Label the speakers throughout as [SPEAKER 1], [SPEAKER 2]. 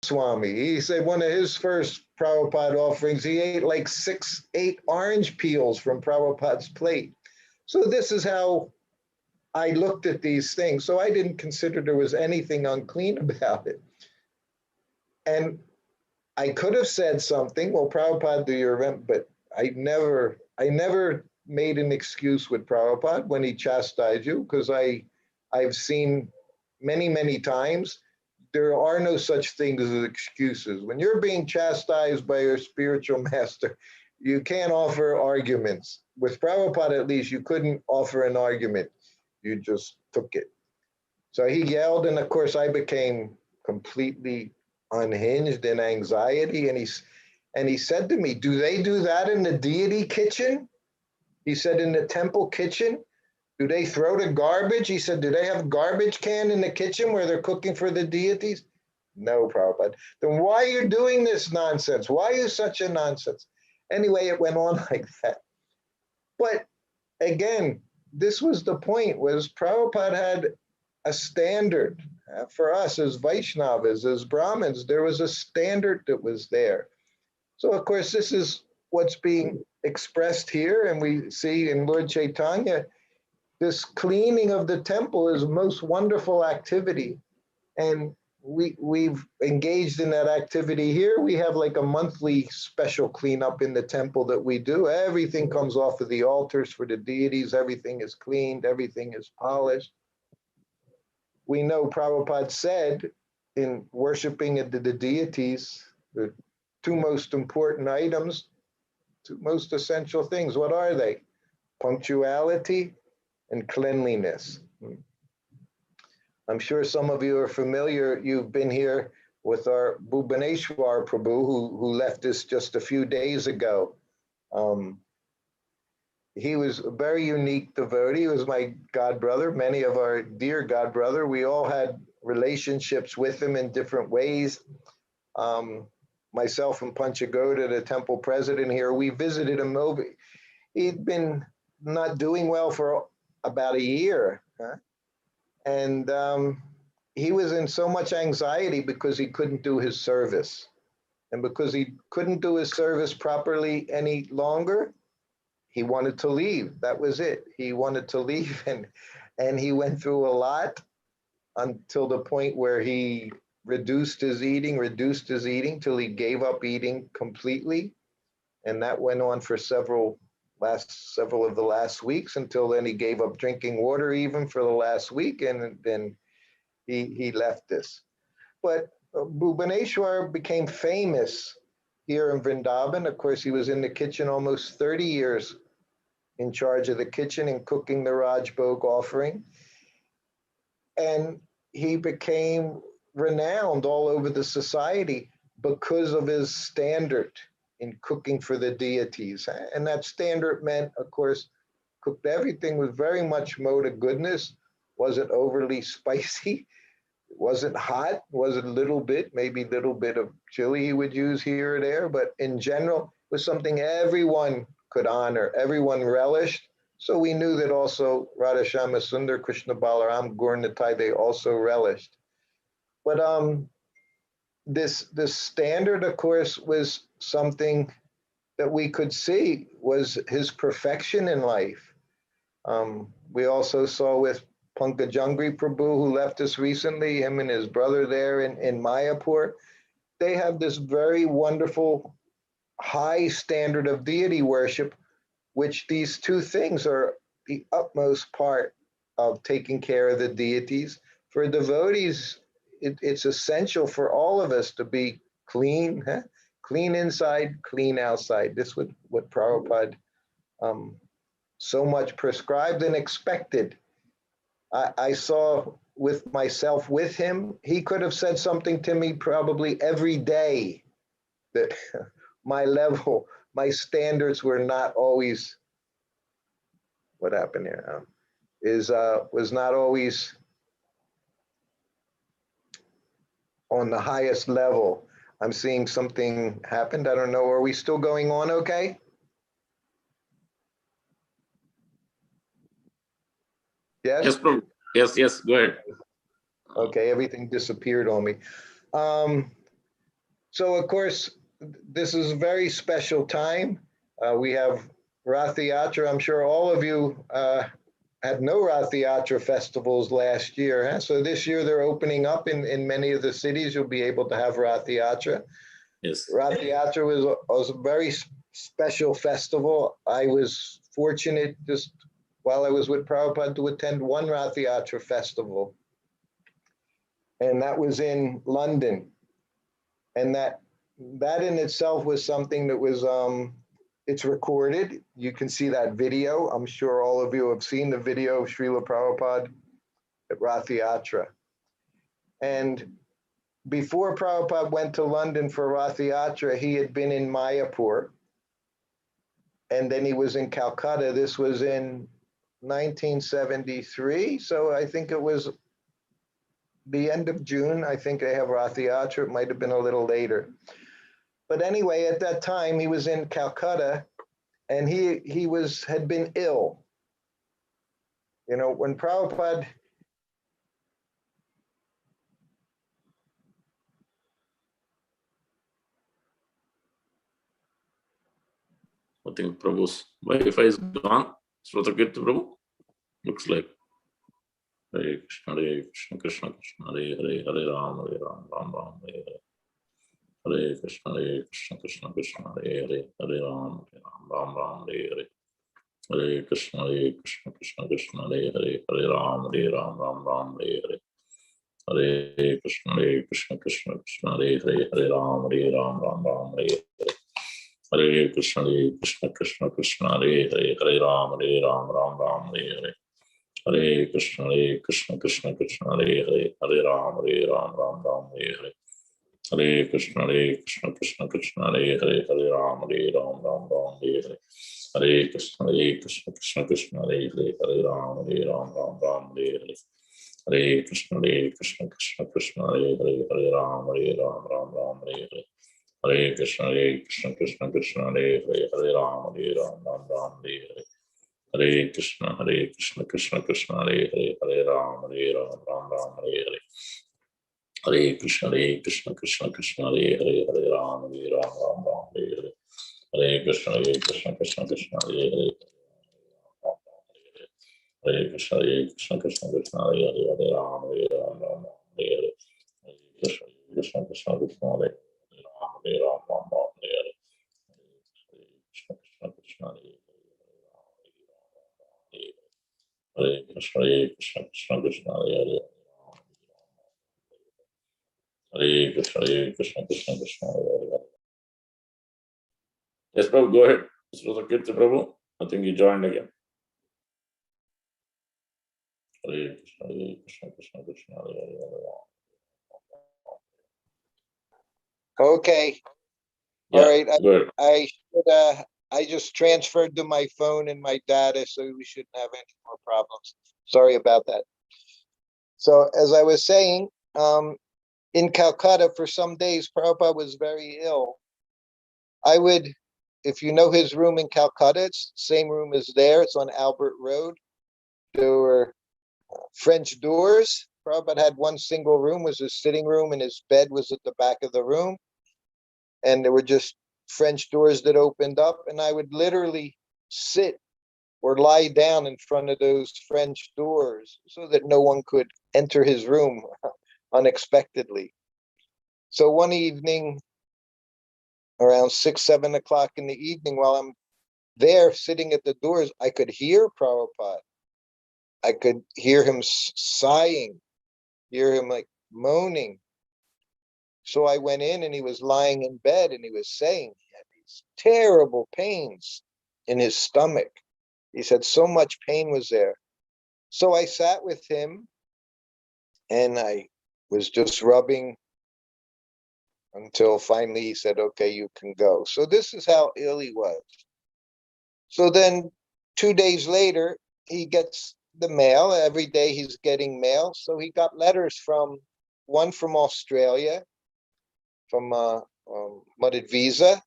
[SPEAKER 1] Swami. He said one of his first Prabhupada offerings, he ate like 8 orange peels from Prabhupada's plate. So this is how I looked at these things. So I didn't consider there was anything unclean about it. And I could have said something, well, Prabhupada, do you remember? But I never made an excuse with Prabhupada when he chastised you, because I've seen many times there are no such things as excuses. When you're being chastised by your spiritual master, you can't offer arguments. With Prabhupada, at least, you couldn't offer an argument. You just took it. So he yelled, and of course, I became completely unhinged in anxiety. And he said to me, do they do that in the deity kitchen? He said, in the temple kitchen, do they throw the garbage? He said, do they have garbage can in the kitchen where they're cooking for the deities? No, Prabhupada. Then why are you doing this nonsense? Why are you such a nonsense? Anyway, it went on like that. But again, this was the point, was Prabhupada had a standard for us as Vaishnavas, as Brahmins. There was a standard that was there. So, of course, this is what's being expressed here, and we see in Lord Chaitanya, this cleaning of the temple is a most wonderful activity. And we've engaged in that activity here. We have like a monthly special cleanup in the temple that we do. Everything comes off of the altars for the deities. Everything is cleaned. Everything is polished. We know Prabhupada said in worshiping the deities, the 2 most important items, 2 most essential things. What are they? Punctuality and cleanliness. I'm sure some of you are familiar. You've been here with our Bhubaneswar Prabhu, who left us just a few days ago. He was a very unique devotee. He was my god brother, many of our dear god brother. We all had relationships with him in different ways. Myself and Panchagoda, the temple president here, we visited him over. He'd been not doing well for about a year. And he was in so much anxiety because he couldn't do his service. And because he couldn't do his service properly any longer, he wanted to leave. That was it. He wanted to leave, and he went through a lot until the point where he reduced his eating till he gave up eating completely. And that went on for several of the last weeks, until then he gave up drinking water even for the last week, and then he left this. But Bhubaneswar became famous here in Vrindavan. Of course, he was in the kitchen almost 30 years, in charge of the kitchen and cooking the Rajbhog offering. And he became renowned all over the society because of his standard in cooking for the deities. And that standard meant, of course, cooked everything with very much mode of goodness, wasn't overly spicy, wasn't hot, was a little bit, maybe a little bit of chili he would use here or there, but in general, it was something everyone could honor, everyone relished. So we knew that also Radha Shama Sundar, Krishna Balaram, Gaur Nitai, they also relished. But this standard, of course, was something that we could see was his perfection in life. We also saw with Pankajangri Prabhu, who left us recently, him and his brother there in Mayapur, they have this very wonderful high standard of deity worship, which these 2 things are the utmost part of taking care of the deities. For devotees, it's essential for all of us to be clean, clean inside, clean outside. This was what Prabhupada so much prescribed and expected. I saw with myself with him, he could have said something to me probably every day that my level, my standards were not always, what happened here, was not always on the highest level. I'm seeing something happened. I don't know. Are we still going on okay? Yes?
[SPEAKER 2] Yes, bro. Yes, go ahead.
[SPEAKER 1] Okay, everything disappeared on me. So of course, this is a very special time. We have Rathiatra. I'm sure all of you had no Rathiatra festivals last year. Huh? So this year they're opening up in many of the cities. You'll be able to have Rathiatra.
[SPEAKER 2] Yes.
[SPEAKER 1] Rathiatra was a very special festival. I was fortunate just while I was with Prabhupada to attend one Rathiatra festival. And that was in London. And that in itself was something that was it's recorded. You can see that video. I'm sure all of you have seen the video of Srila Prabhupada at Rathiatra. And before Prabhupada went to London for Rathiatra, he had been in Mayapur. And then he was in Calcutta. This was in 1973. So I think it was the end of June. I think they have Rathiatra. It might have been a little later. But anyway, at that time, he was in Calcutta, and he had been ill. You know, when Prabhupada,
[SPEAKER 2] I think Prabhu's Wi-Fi is gone. Srutakirti Prabhu? Looks like. Hare Krishna, Krishna Krishna, Hare Hare, Hare Ram, Ram Ram, Hare Hare. Hare Krishna, Krishna Krishna, Hare Hare, Hare Ram, Ram Ram, Hare Hare. Hare Krishna, Krishna Krishna, Hare Hare, Hare Ram, Ram Ram, Hare Hare. Hare Krishna, Krishna Krishna, Hare Hare, Hare Ram, Ram Ram, Hare Hare. Hare Krishna, Krishna Krishna, Hare Hare, Hare Ram, Ram Ram, Hare Hare. Hare Krishna, Krishna Krishna, Hare Hare, Hare Ram, Ram Ram, Hare Hare. Hare Krishna, Krishna Krishna, Hare Hare, Hare Ram, Ram Ram, Hare Hare. Hare Krishna, Krishna Krishna, Hare Hare, Hare Ram, Ram Ram, Hare Hare. Hare Krishna, Krishna Krishna, Hare Hare, Hare Ram, Ram Hare Hare. Hare Krishna, Krishna Krishna, Hare Hare, Hare Ram, Ram Hare Hare. Hare Krishna, Krishna Krishna, Hare Hare, Hare Ram, Ram Hare Hare. Hare Krishna, Krishna Krishna, Hare Hare, Hare Ram, Ram Hare Hare. Hare Krishna, Krishna Krishna, Hare Hare. Hare Krishna, Krishna Krishna, Hare Hare, Hare Ram, Ram Hare Hare. Krishna Krishna Krishna, Hare Ram, Ram Hare Hare. Krishna Krishna, Hare Krishna, Krishna Krishna, Hare Hare. Hare Krishna, Krishna Krishna, Hare Hare. Yes, Prabhu, go ahead. This was a Kirti Prabhu. I think he joined again. Hare Krishna, Krishna Krishna, Hare Hare.
[SPEAKER 1] okay.
[SPEAKER 2] Yeah,
[SPEAKER 1] All right.
[SPEAKER 2] good.
[SPEAKER 1] I just transferred to my phone and my data, so we shouldn't have any more problems. Sorry about that. So as I was saying, in Calcutta for some days, Prabhupada was very ill. I would, if you know his room in Calcutta, it's the same room as there. It's on Albert Road. There were French doors. Prabhupada had one single room, was his sitting room, and his bed was at the back of the room. And there were just French doors that opened up, and I would literally sit or lie down in front of those French doors so that no one could enter his room unexpectedly. So one evening, around 6, 7 o'clock in the evening, while I'm there sitting at the doors, I could hear Prabhupada. I could hear him sighing, hear him like moaning. So I went in, and he was lying in bed, and he was saying he had these terrible pains in his stomach. He said so much pain was there. So I sat with him, and I was just rubbing until finally he said, okay, you can go. So this is how ill he was. So then 2 days later, he gets the mail. Every day he's getting mail. So he got letters one from Australia, from Muddied Visa,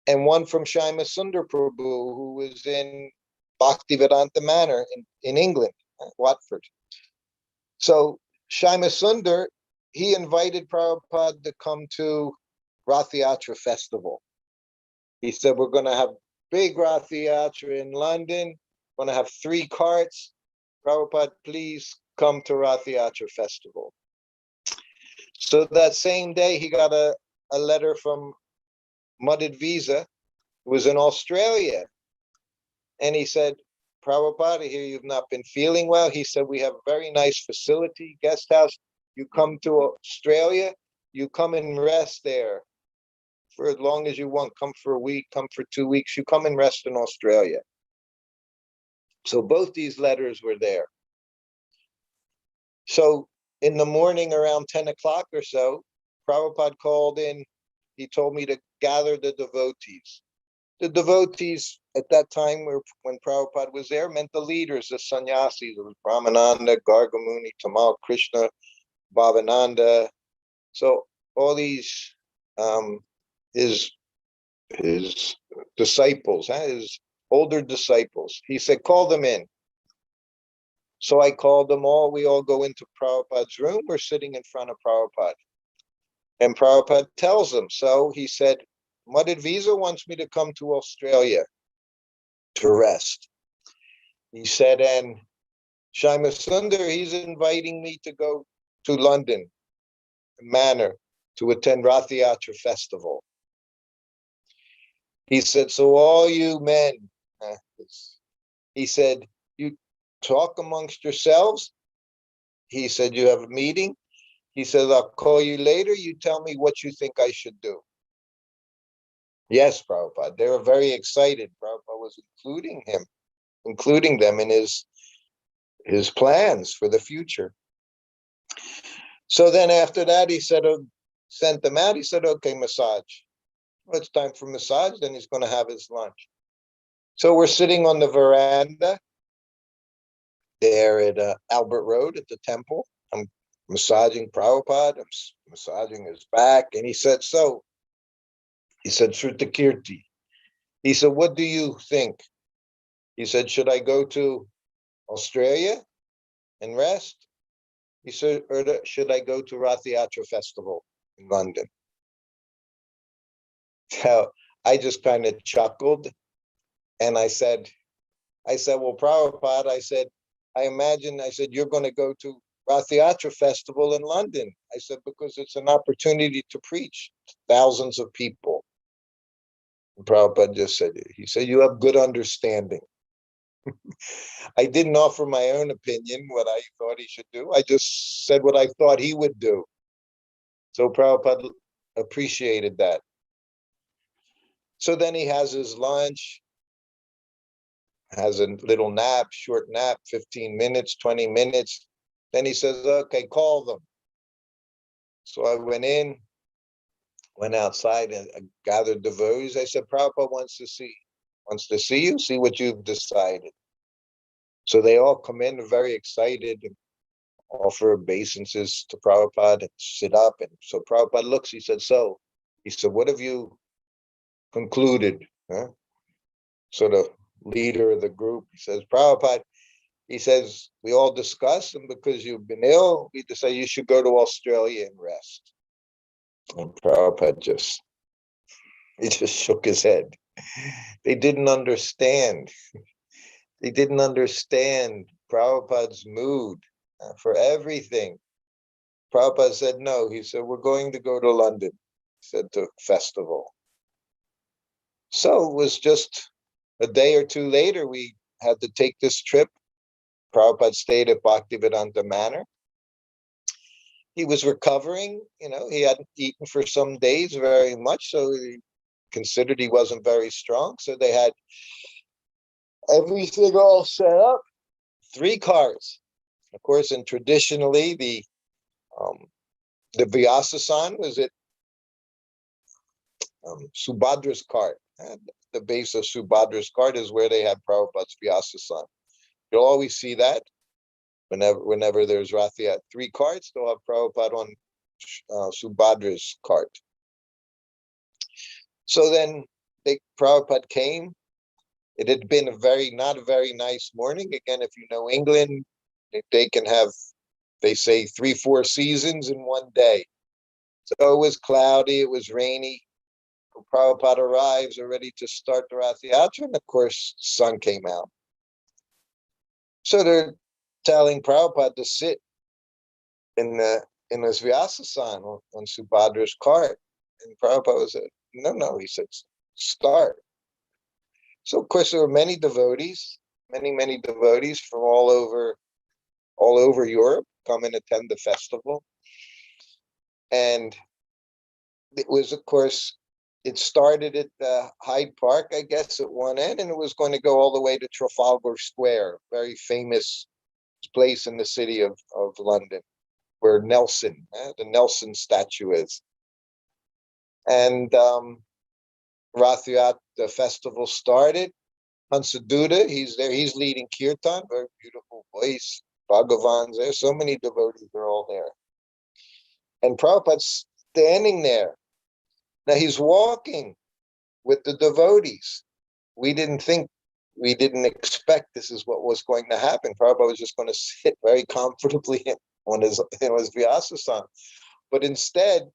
[SPEAKER 1] and one from Shima Sundar Prabhu, who was in Bhaktivedanta Manor in England, Watford. So Shima Sundar, he invited Prabhupada to come to Rathiatra festival. He said, we're going to have big Rathiatra in London. We're going to have 3 carts. Prabhupada, please come to Rathiatra festival. So that same day, he got a letter from Muddied Visa, who was in Australia. And he said, Prabhupada, I hear you've not been feeling well. He said, we have a very nice facility, guest house. You come to Australia, you come and rest there for as long as you want. Come for a week, come for 2 weeks. You come and rest in Australia. So both these letters were there. So in the morning around 10 o'clock or so, Prabhupada called in. He told me to gather the devotees. The devotees at that time, when Prabhupada was there, meant the leaders, the sannyasis, Brahmananda, Gargamuni, Tamal Krishna, Bhavananda. So all these, his disciples, his older disciples. He said, call them in. So I called them all. We all go into Prabhupada's room. We're sitting in front of Prabhupada. And Prabhupada tells them. So he said, Muddied Visa wants me to come to Australia to rest. He said, and Shima Sundar, he's inviting me to go to London, Manor, to attend Rathiatra festival. He said, so all you men, he said, you talk amongst yourselves. He said, you have a meeting. He says, I'll call you later. You tell me what you think I should do. Yes, Prabhupada. They were very excited. Prabhupada was including them in his plans for the future. So then after that, he said, sent them out. He said, okay, massage. Well, it's time for massage. Then he's going to have his lunch. So we're sitting on the veranda there at Albert Road at the temple. I'm massaging Prabhupada. I'm massaging his back. And he said, Shrutakirti. He said, what do you think? He said, should I go to Australia and rest? He said, or should I go to Rathiatra festival in London? So I just kind of chuckled. And I said, well, Prabhupada, I said, you're going to go to Rathiatra festival in London. I said, because it's an opportunity to preach to thousands of people. And Prabhupada just said, he said, you have good understanding. I didn't offer my own opinion, what I thought he should do. I just said what I thought he would do. So Prabhupada appreciated that. So then he has his lunch, has a little nap, short nap, 15 minutes, 20 minutes. Then he says, okay, call them. So I went outside and I gathered devotees. I said, Prabhupada wants to see you, see what you've decided. So they all come in very excited and offer obeisances to Prabhupada and sit up. And so Prabhupada looks, he said, what have you concluded? Huh? So the leader of the group, he says, Prabhupada, he says, we all discussed, and because you've been ill, we decided you should go to Australia and rest. And Prabhupada just shook his head. They didn't understand. They didn't understand Prabhupada's mood for everything. Prabhupada said, no. He said, we're going to go to London. He said, to festival. So it was just a day or two later, we had to take this trip. Prabhupada stayed at Bhaktivedanta Manor. He was recovering, he hadn't eaten for some days very much, so he considered he wasn't very strong. So they had everything all set up, 3 cars. Of course, and traditionally, the Vyasa-san was at Subhadra's cart. And the base of Subhadra's cart is where they had Prabhupada's Vyasa-san. You'll always see that. Whenever there's Rathiatra, 3 carts, they'll have Prabhupada on Subhadra's cart. So then Prabhupada came. It had been not a very nice morning. Again, if you know England, they can have they say 3-4 seasons in one day. So it was cloudy, it was rainy. Prabhupada arrives, are ready to start the Rathiatra, and of course, sun came out. So they're telling Prabhupada to sit in his Vyasasan on Subhadra's cart. And Prabhupada said, no, he said, start. So of course there were many devotees, many devotees from all over Europe come and attend the festival. And it was, of course, it started at Hyde Park, I guess, at one end, and it was going to go all the way to Trafalgar Square, very famous place in the city of London, where Nelson, the Nelson statue is. And Rathiatra, the festival started. Hansaduta, he's there, he's leading Kirtan, very beautiful voice. Bhagavan's there, so many devotees are all there. And Prabhupada's standing there. Now he's walking with the devotees. We didn't expect this is what was going to happen. Prabhupada was just going to sit very comfortably on his Vyasasan. But instead,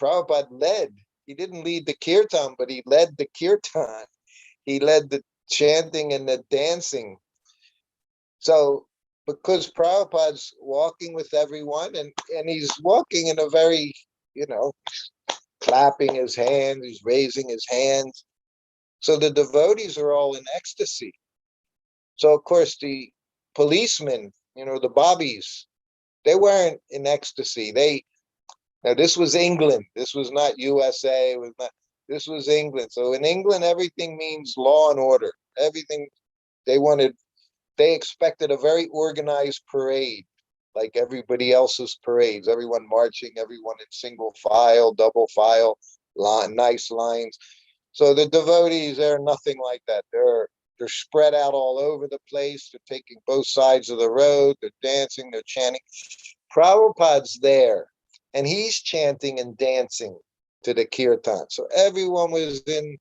[SPEAKER 1] Prabhupada led. He didn't lead the kirtan, but he led the kirtan. He led the chanting and the dancing. So because Prabhupada's walking with everyone, and he's walking in a very, clapping his hands, he's raising his hands. So the devotees are all in ecstasy. So of course the policemen, the bobbies, they weren't in ecstasy. Now this was England. This was not USA. This was England. So in England, everything means law and order. Everything they expected a very organized parade, like everybody else's parades. Everyone marching, everyone in single file, double file, nice lines. So the devotees, they're nothing like that. They're spread out all over the place. They're taking both sides of the road. They're dancing. They're chanting. Prabhupada's there, and he's chanting and dancing to the kirtan. So everyone was in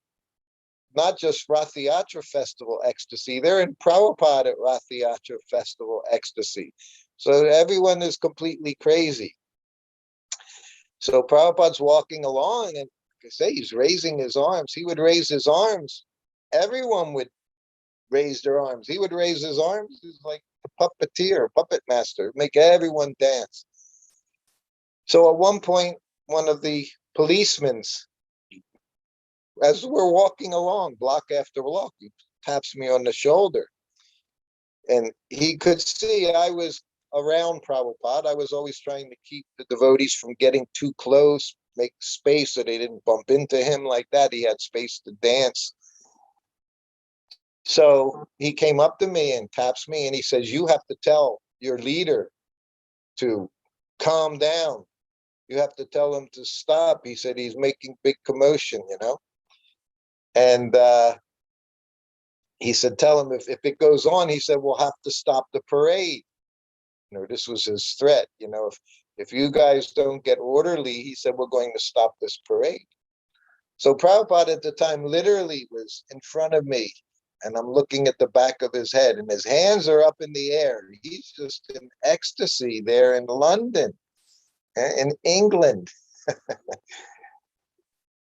[SPEAKER 1] not just Rathiatra festival ecstasy. They're in Prabhupada at Rathiatra festival ecstasy. So everyone is completely crazy. So Prabhupada's walking along, and like I say, he's raising his arms. He would raise his arms. Everyone would raise their arms. He would raise his arms. He's like a puppeteer, puppet master, make everyone dance. So at one point, one of the policemen, as we're walking along, block after block, he taps me on the shoulder. And he could see I was around Prabhupada. I was always trying to keep the devotees from getting too close, make space so they didn't bump into him like that. He had space to dance. So he came up to me and taps me, and he says, you have to tell your leader to calm down. You have to tell him to stop. He said he's making big commotion, And he said, tell him if it goes on, he said, we'll have to stop the parade. This was his threat. If you guys don't get orderly, he said, we're going to stop this parade. So Prabhupada at the time literally was in front of me, and I'm looking at the back of his head, and his hands are up in the air. He's just in ecstasy there in London, in England.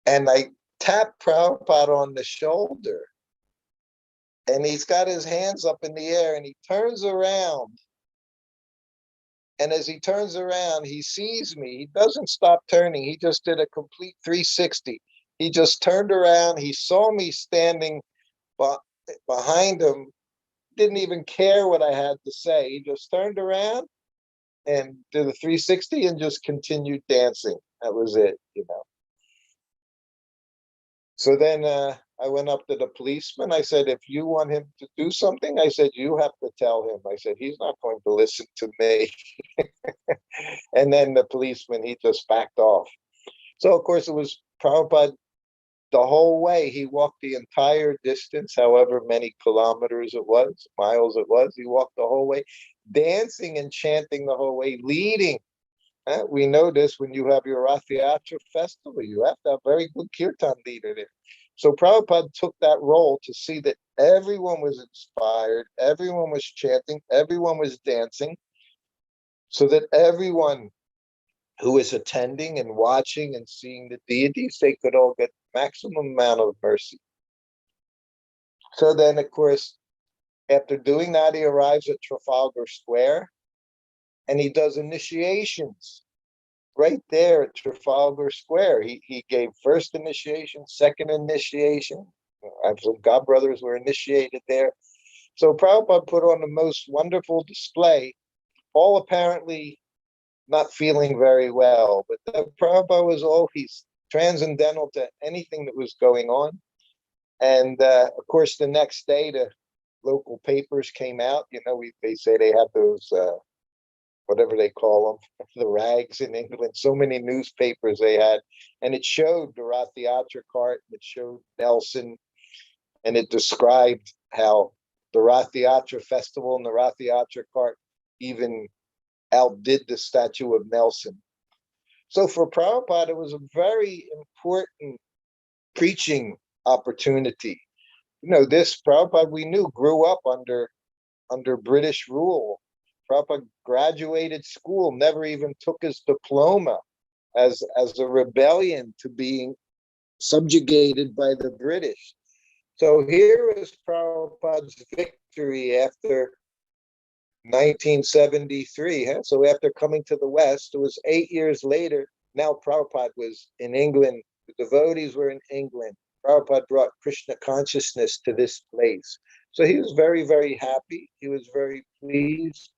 [SPEAKER 1] And I tapped Prabhupada on the shoulder, and he's got his hands up in the air, and he turns around. And as he turns around, he sees me. He doesn't stop turning. He just did a complete 360. He just turned around. He saw me standing behind him, didn't even care what I had to say. He just turned around and did a 360 and just continued dancing. That was it, So then I went up to the policeman. I said, if you want him to do something, I said, you have to tell him. I said, he's not going to listen to me. And then the policeman, he just backed off. So, of course, it was Prabhupada the whole way. He walked the entire distance, however many kilometers it was, miles it was. He walked the whole way, dancing and chanting the whole way, leading. We know this when you have your Rathiatra festival. You have to have very good kirtan leader there. So Prabhupada took that role to see that everyone was inspired, everyone was chanting, everyone was dancing. so that everyone who is attending and watching and seeing the deities, they could all get maximum amount of mercy. So then, of course, after doing that, he arrives at Trafalgar Square and he does initiations right there at Trafalgar Square. He gave first initiation, second initiation. Some God brothers were initiated there. So Prabhupada put on the most wonderful display, all apparently not feeling very well, but Prabhupada was always transcendental to anything that was going on. And of course, the next day, the local papers came out. You know, they say they have those, whatever they call them, the rags in England. So many newspapers they had. And it showed the Rathiatra cart, and it showed Nelson, and it described how the Rathiatra festival and the Rathiatra cart even outdid the statue of Nelson. So for Prabhupada, it was a very important preaching opportunity. You know, this Prabhupada, we knew, grew up under British rule. Prabhupada graduated school, never even took his diploma as a rebellion to being subjugated by the British. So here is Prabhupada's victory after 1973. Huh? So after coming to the West, it was 8 years later. Now Prabhupada was in England. The devotees were in England. Prabhupada brought Krishna consciousness to this place. So he was very, very happy. He was very pleased.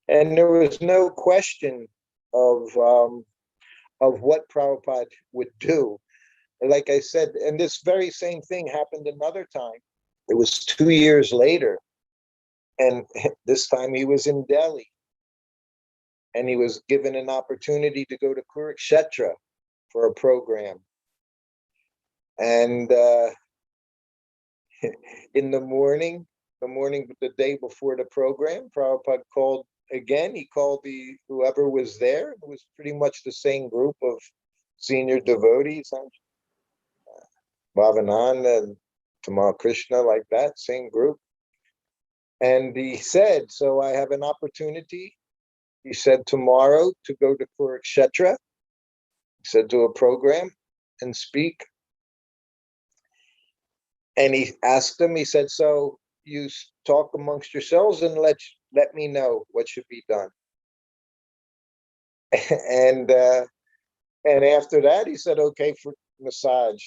[SPEAKER 1] And there was no question of what Prabhupada would do. Like I said, and this very same thing happened another time. It was 2 years later. And this time he was in Delhi. And he was given an opportunity to go to Kurukshetra for a program. And in the morning, the day before the program, Prabhupada called again. He called whoever was there. It was pretty much the same group of senior devotees, Bhavananda and Tamal Krishna, like that, same group. And he said, so I have an opportunity, he said, tomorrow to go to Kurukshetra. He said, do a program and speak. And he asked them, he said, so you talk amongst yourselves and let me know what should be done. And after that, he said, okay, for massage.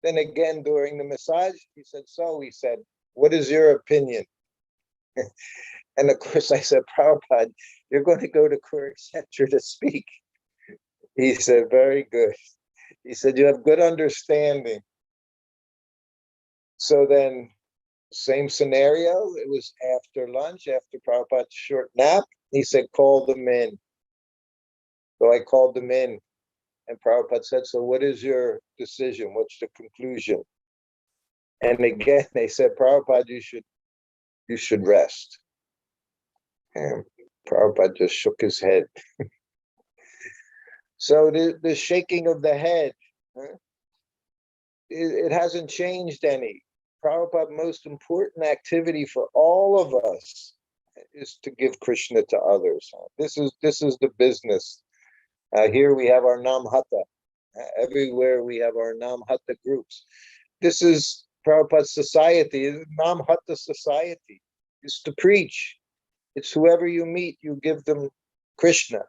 [SPEAKER 1] Then again, during the massage, he said, what is your opinion? And of course, I said, Prabhupada, you're going to go to Kurukshetra to speak. He said, very good. He said, you have good understanding. So then, same scenario. It was after lunch, after Prabhupada's short nap. He said, call them in. So I called them in. And Prabhupada said, so what is your decision? What's the conclusion? And again, they said, Prabhupada, you should rest. And Prabhupada just shook his head. So the shaking of the head, it hasn't changed any. Prabhupada's most important activity for all of us is to give Krishna to others. This is the business. Here we have our Namhata. Everywhere we have our Namhata groups. This is Prabhupada's society, Namhata society. It's to preach. It's whoever you meet, you give them Krishna.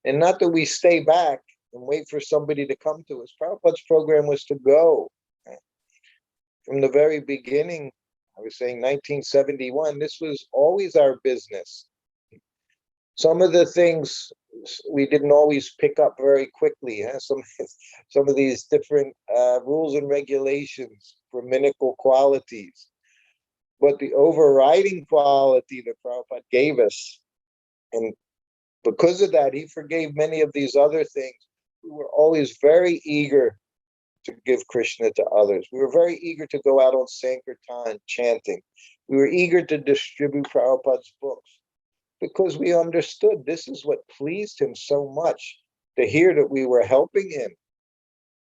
[SPEAKER 1] And not that we stay back and wait for somebody to come to us. Prabhupada's program was to go. From the very beginning, I was saying 1971, this was always our business. Some of the things we didn't always pick up very quickly. Some of these different rules and regulations, Brahminical qualities. But the overriding quality that Prabhupada gave us, and because of that, he forgave many of these other things. We were always very eager to give Krishna to others. We were very eager to go out on Sankirtan chanting. We were eager to distribute Prabhupada's books because we understood this is what pleased him so much, to hear that we were helping him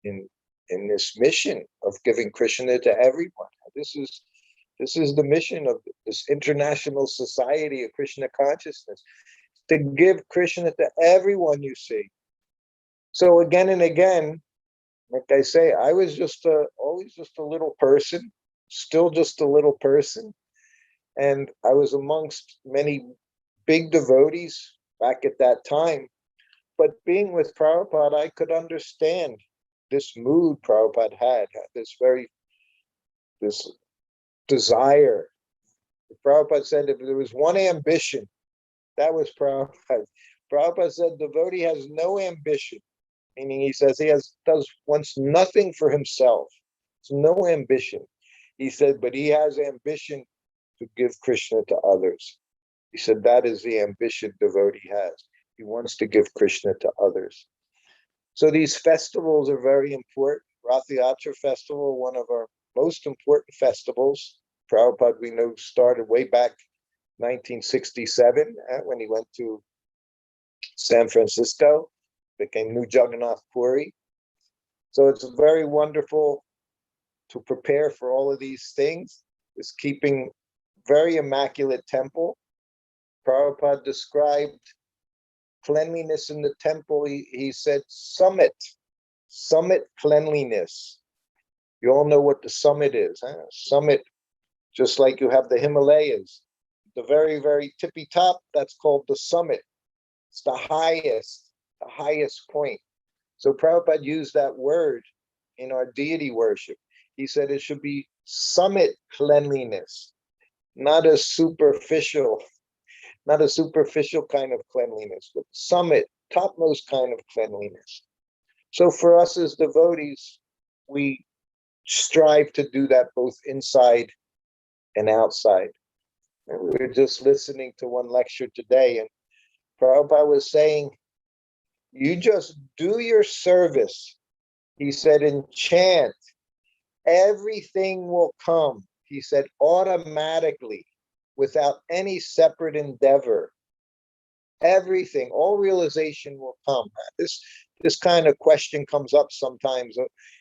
[SPEAKER 1] in this mission of giving Krishna to everyone. This is the mission of this international society of Krishna consciousness, to give Krishna to everyone you see. So again and again, like I say, I was always just a little person, still just a little person. And I was amongst many big devotees back at that time. But being with Prabhupada, I could understand this mood Prabhupada had this desire. Prabhupada said if there was one ambition, that was Prabhupada. Prabhupada said devotee has no ambition, meaning he says he wants nothing for himself. It's no ambition. He said, but he has ambition to give Krishna to others. He said that is the ambition devotee has. He wants to give Krishna to others. So these festivals are very important. Rathiatra festival, one of our most important festivals. Prabhupada, we know, started way back 1967 when he went to San Francisco, became New Jagannath Puri. So it's very wonderful to prepare for all of these things. Is keeping very immaculate temple. Prabhupada described cleanliness in the temple. He said summit cleanliness. You all know what the summit is. Huh? Summit, just like you have the Himalayas. The very, very tippy top, that's called the summit. It's the highest point. So Prabhupada used that word in our deity worship. He said it should be summit cleanliness, not a superficial kind of cleanliness, but summit, topmost kind of cleanliness. So for us as devotees, we strive to do that both inside and outside. And we were just listening to one lecture today, and Prabhupada was saying, you just do your service. He said, and chant, everything will come. He said, automatically, without any separate endeavor. Everything, all realization will come. This kind of question comes up sometimes.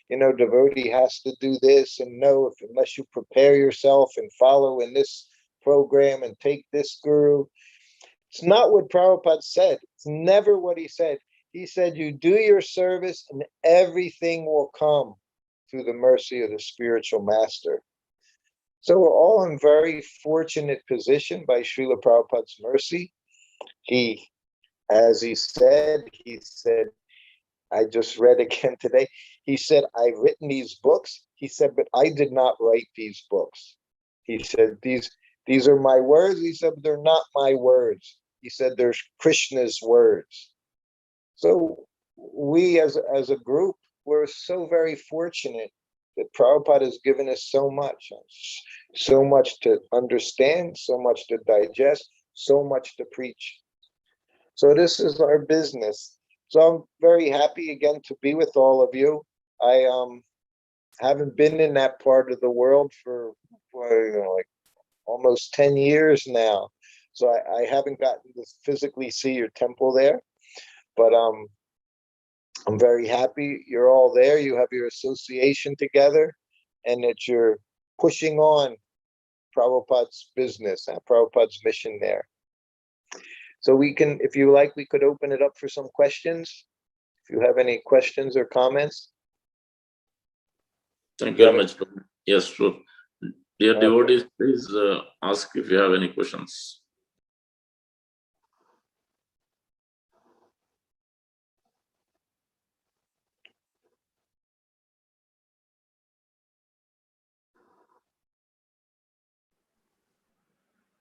[SPEAKER 1] Devotee has to do this, and no, unless you prepare yourself and follow in this program and take this guru. It's not what Prabhupada said. It's never what he said. He said, you do your service and everything will come through the mercy of the spiritual master. So we're all in very fortunate position by Srila Prabhupada's mercy. He said, I just read again today, he said, I've written these books. He said, but I did not write these books. He said, these are my words. He said, but they're not my words. He said, there's Krishna's words. So we as a group, we're so very fortunate that Prabhupada has given us so much to understand, so much to digest, so much to preach. So this is our business. So I'm very happy again to be with all of you. I haven't been in that part of the world for like almost 10 years now. So I haven't gotten to physically see your temple there. But I'm very happy you're all there. You have your association together and that you're pushing on Prabhupada's business and Prabhupada's mission there. So we can, if you like, we could open it up for some questions. If you have any questions or comments.
[SPEAKER 2] Thank you very much. Yes, sure. Dear devotees, please ask if you have any questions.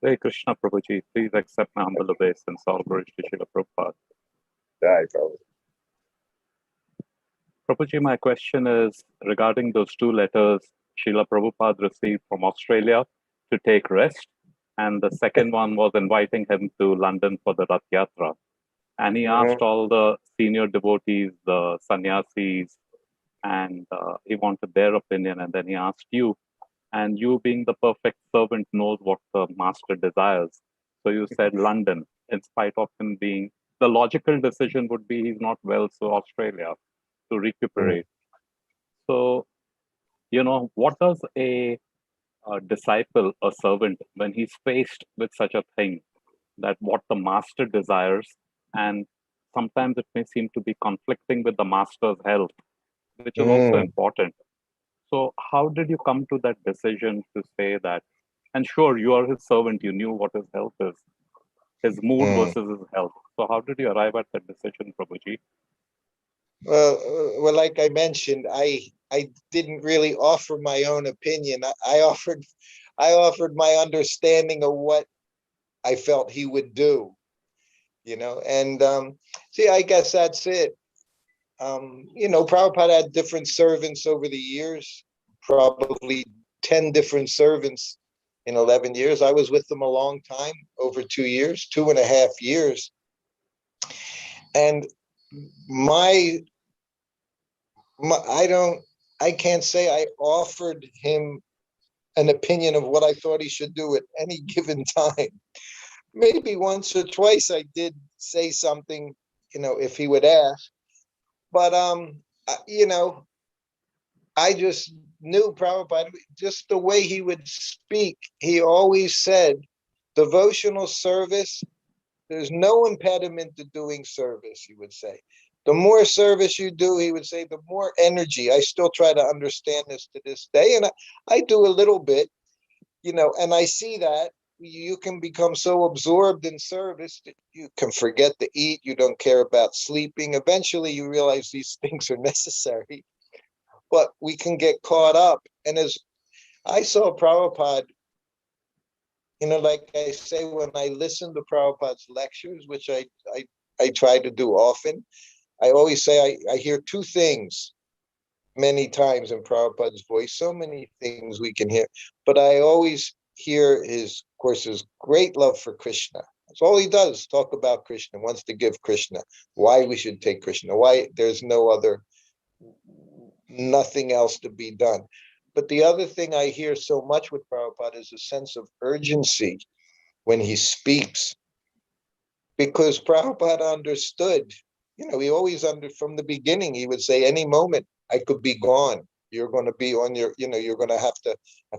[SPEAKER 3] Hare Krishna Prabhuji, please accept my humble obeisance, all glory to Srila Prabhupada.
[SPEAKER 1] Hi, Prabhupada.
[SPEAKER 3] Prabhuji, my question is regarding those two letters Srila Prabhupada received from Australia to take rest, and the second one was inviting him to London for the Rathiatra. And he asked all the senior devotees, the sannyasis, and he wanted their opinion, and then he asked you. And you, being the perfect servant, knows what the master desires. So you said London, in spite of him being, the logical decision would be he's not well, so Australia to recuperate. So, what does a disciple, a servant, when he's faced with such a thing, that what the master desires, and sometimes it may seem to be conflicting with the master's health, which is also important. So how did you come to that decision to say that? And sure, you are his servant, you knew what his health is, his mood versus his health. So how did you arrive at that decision, Prabhuji?
[SPEAKER 1] Well, like I mentioned, I didn't really offer my own opinion. I offered my understanding of what I felt he would do, and see, I guess that's it. Prabhupada had different servants over the years, probably 10 different servants in 11 years. I was with them a long time, over 2 years, 2.5 years. And I can't say I offered him an opinion of what I thought he should do at any given time. Maybe once or twice I did say something, if he would ask. But, I just knew Prabhupada, just the way he would speak. He always said, devotional service, there's no impediment to doing service, he would say. The more service you do, he would say, the more energy. I still try to understand this to this day. And I do a little bit, and I see that you can become so absorbed in service that you can forget to eat. You don't care about sleeping. Eventually you realize these things are necessary, but we can get caught up. And as I saw Prabhupada, like I say, when I listen to Prabhupada's lectures, which I try to do often, I always say I hear two things many times in Prabhupada's voice, so many things we can hear, but I always hear his great love for Krishna. That's all he does, talk about Krishna, wants to give Krishna, why we should take Krishna, why there's nothing else to be done. But the other thing I hear so much with Prabhupada is a sense of urgency when he speaks, because Prabhupada understood, he always from the beginning, he would say, any moment I could be gone. You're going to be on your, you're going to have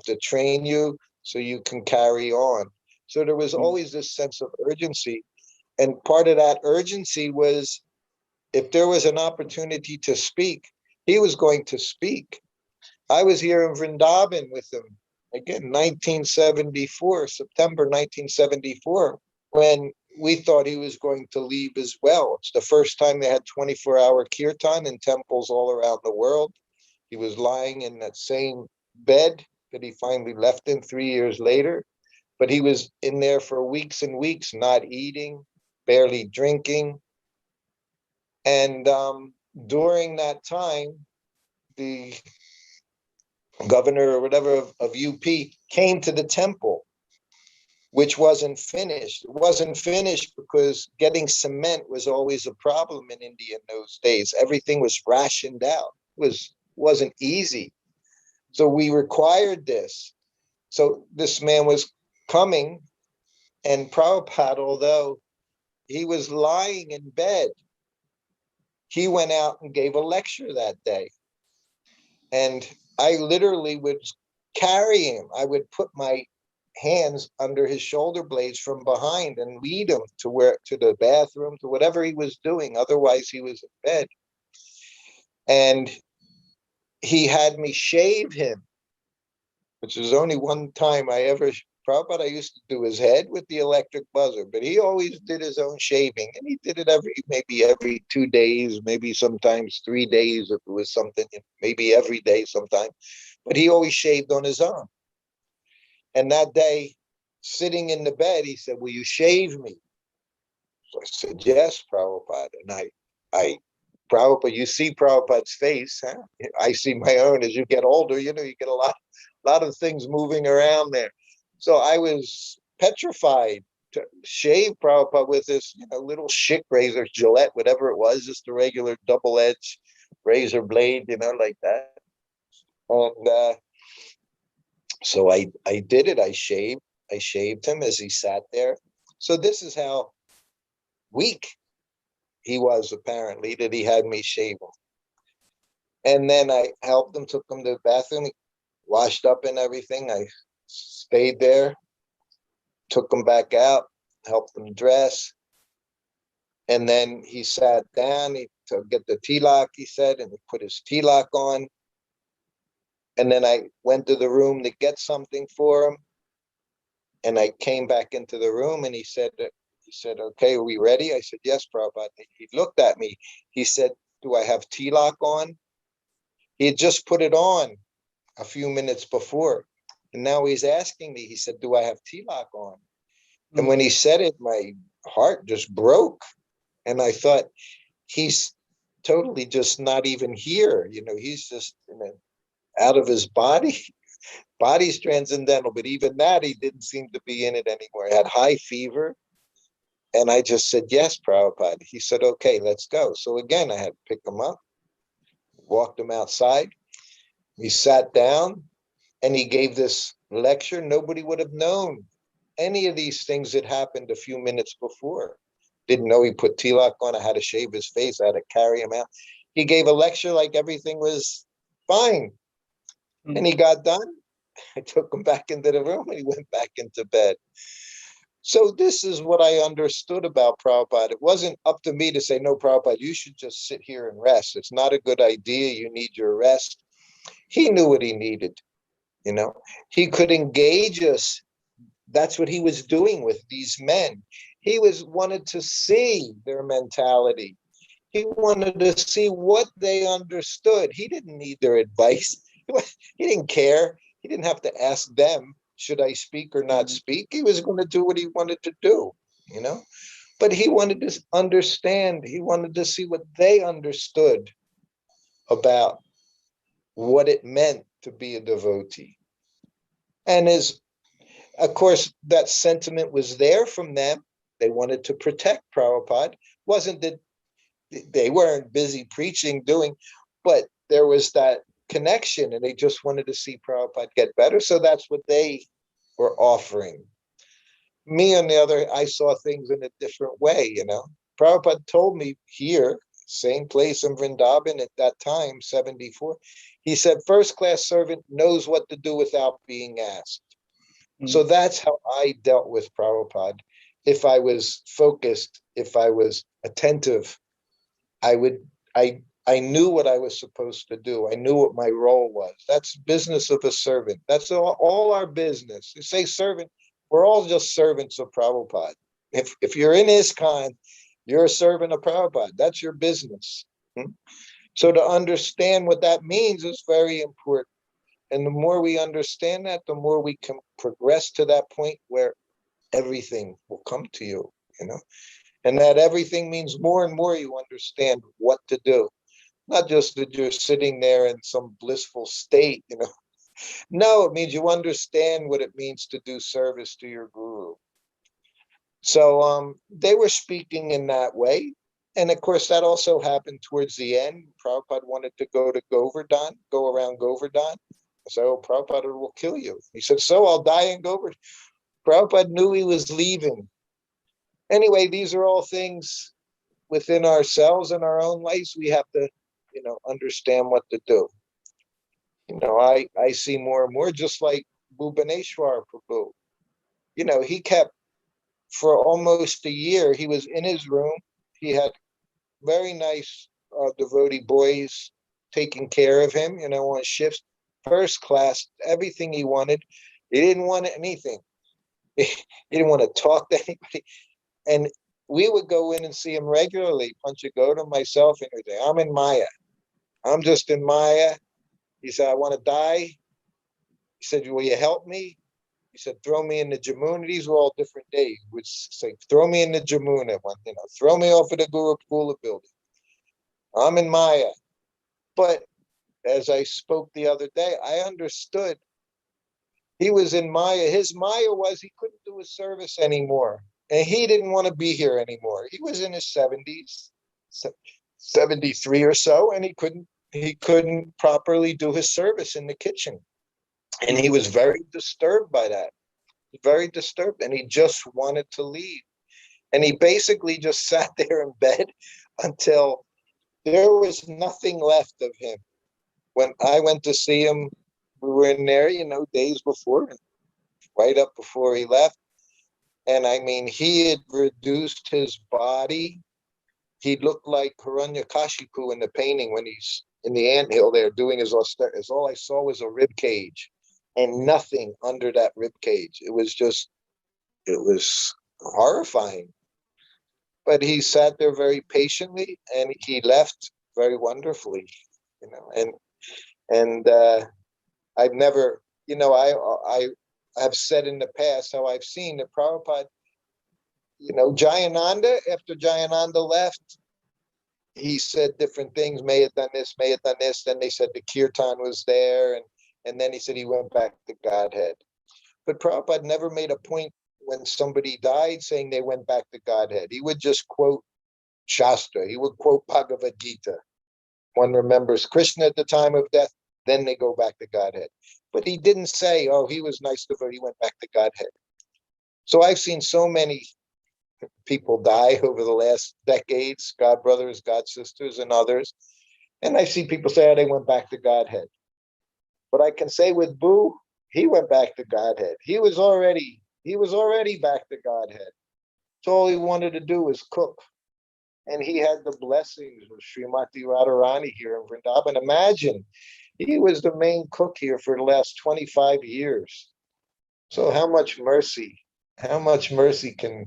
[SPEAKER 1] to train you so you can carry on. So there was always this sense of urgency. And part of that urgency was, if there was an opportunity to speak, he was going to speak. I was here in Vrindavan with him, again, 1974, September 1974, when we thought he was going to leave as well. It's the first time they had 24-hour kirtan in temples all around the world. He was lying in that same bed that he finally left in 3 years later. But he was in there for weeks and weeks, not eating, barely drinking. And during that time, the governor or whatever of UP came to the temple, which wasn't finished. It wasn't finished because getting cement was always a problem in India in those days. Everything was rationed out. It wasn't easy. So we required this. So this man was coming, and Prabhupada, although he was lying in bed, he went out and gave a lecture that day. And I literally would carry him. I would put my hands under his shoulder blades from behind and lead him to the bathroom, to whatever he was doing. Otherwise, he was in bed. And he had me shave him, which is only one time Prabhupada, I used to do his head with the electric buzzer, but he always did his own shaving, and he did it maybe every 2 days, maybe sometimes 3 days if it was something, maybe every day sometime, but he always shaved on his own. And that day, sitting in the bed, he said, will you shave me? So I said, yes, Prabhupada. And Prabhupada, you see Prabhupada's face, huh? I see my own. As you get older, you get a lot of things moving around there. So I was petrified to shave Prabhupada with this, little schick razor, Gillette, whatever it was, just a regular double-edged razor blade, like that. And so I did it. I shaved him as he sat there. So this is how weak he was, apparently, that he had me shave him. And then I helped him, took him to the bathroom, he washed up and everything. I stayed there, took him back out. helped them dress. And then he sat down to get the tilak, he said, and he put his tilak on. And then I went to the room to get something for him. And I came back into the room and he said, okay, are we ready? I said, yes, Prabhupada. He looked at me. He said, do I have tilak on? He had just put it on a few minutes before. And now he's asking me, he said, do I have tilak on? And when he said it, my heart just broke. And I thought, he's totally just not even here. He's just out of his body. Body's transcendental, but even that, he didn't seem to be in it anymore. He had high fever. And I just said, yes, Prabhupada. He said, okay, let's go. So again, I had to pick him up, walked him outside. He sat down and he gave this lecture. Nobody would have known any of these things that happened a few minutes before. Didn't know he put tilak on. I had to shave his face. I had to carry him out. He gave a lecture like everything was fine. And he got done. I took him back into the room and he went back into bed. So this is what I understood about Prabhupada. It wasn't up to me to say, no, Prabhupada, you should just sit here and rest. It's not a good idea. You need your rest. He knew what he needed. He could engage us. That's what he was doing with these men. He wanted to see their mentality. He wanted to see what they understood. He didn't need their advice. He didn't care. He didn't have to ask them, should I speak or not speak? He was going to do what he wanted to do, But he wanted to understand. He wanted to see what they understood about what it meant to be a devotee. And of course, that sentiment was there from them. They wanted to protect Prabhupada. Wasn't that they weren't busy preaching, but there was that connection and they just wanted to see Prabhupada get better. So that's what they were offering. Me, on the other, I saw things in a different way, Prabhupada told me here, same place in Vrindavan at that time, 74, he said, first-class servant knows what to do without being asked. So that's how I dealt with Prabhupada. If I was focused, if I was attentive, I knew what I was supposed to do. I knew what my role was. That's business of a servant. That's all our business. You say servant, we're all just servants of Prabhupada. If you're in ISKCON, you're a servant of Prabhupada. That's your business. So to understand what that means is very important. And the more we understand that, the more we can progress to that point where everything will come to you, And that everything means more and more you understand what to do. Not just that you're sitting there in some blissful state, No, it means you understand what it means to do service to your guru. So they were speaking in that way. And of course, that also happened towards the end. Prabhupada wanted to go to Govardhan, go around Govardhan. I said, oh, Prabhupada will kill you. He said, so I'll die in Govardhan. Prabhupada knew he was leaving. Anyway, these are all things within ourselves and our own lives. We have to, understand what to do. I see more and more, just like Bhubaneswar Prabhu. He kept, for almost a year, he was in his room. He had very nice devotee boys taking care of him, on shifts, first class, everything he wanted. He didn't want anything. He didn't want to talk to anybody. And we would go in and see him regularly, Panchagoda, myself, and he'd say, I'm in Maya. I'm just in Maya. He said, I want to die. He said, will you help me? He said, throw me in the Jamuna. These were all different days. He would say, throw me in the Jamuna, throw me off of the Gurukula building. I'm in Maya. But as I spoke the other day, I understood he was in Maya. His Maya was he couldn't do his service anymore. And he didn't want to be here anymore. He was in his 70s, 73 or so, and he couldn't properly do his service in the kitchen. And he was very disturbed by that. Very disturbed. And he just wanted to leave. And he basically just sat there in bed until there was nothing left of him. When I went to see him, we were in there, days before, right up before he left. And I mean, he had reduced his body. He looked like Hiranyakashipu in the painting when he's in the anthill there doing his austerity. All I saw was a rib cage and nothing under that rib cage. It was horrifying. But he sat there very patiently and he left very wonderfully, you know. And I've never, you know, I have said in the past how I've seen that Prabhupada, you know, Jayananda, after Jayananda left, he said different things, may have done this, may have done this. Then they said the kirtan was there, and then he said he went back to Godhead. But Prabhupada never made a point when somebody died saying they went back to Godhead. He would just quote Shastra. He would quote Bhagavad Gita. One remembers Krishna at the time of death, then they go back to Godhead. But he didn't say, oh, he was nice to her, he went back to Godhead. So I've seen so many people die over the last decades, God brothers, God sisters, and others. And I see people say, oh, they went back to Godhead. But I can say with Boo, he went back to Godhead. He was already back to Godhead. So all he wanted to do was cook. And he had the blessings of Srimati Radharani here in Vrindavan. Imagine, he was the main cook here for the last 25 years. So how much mercy can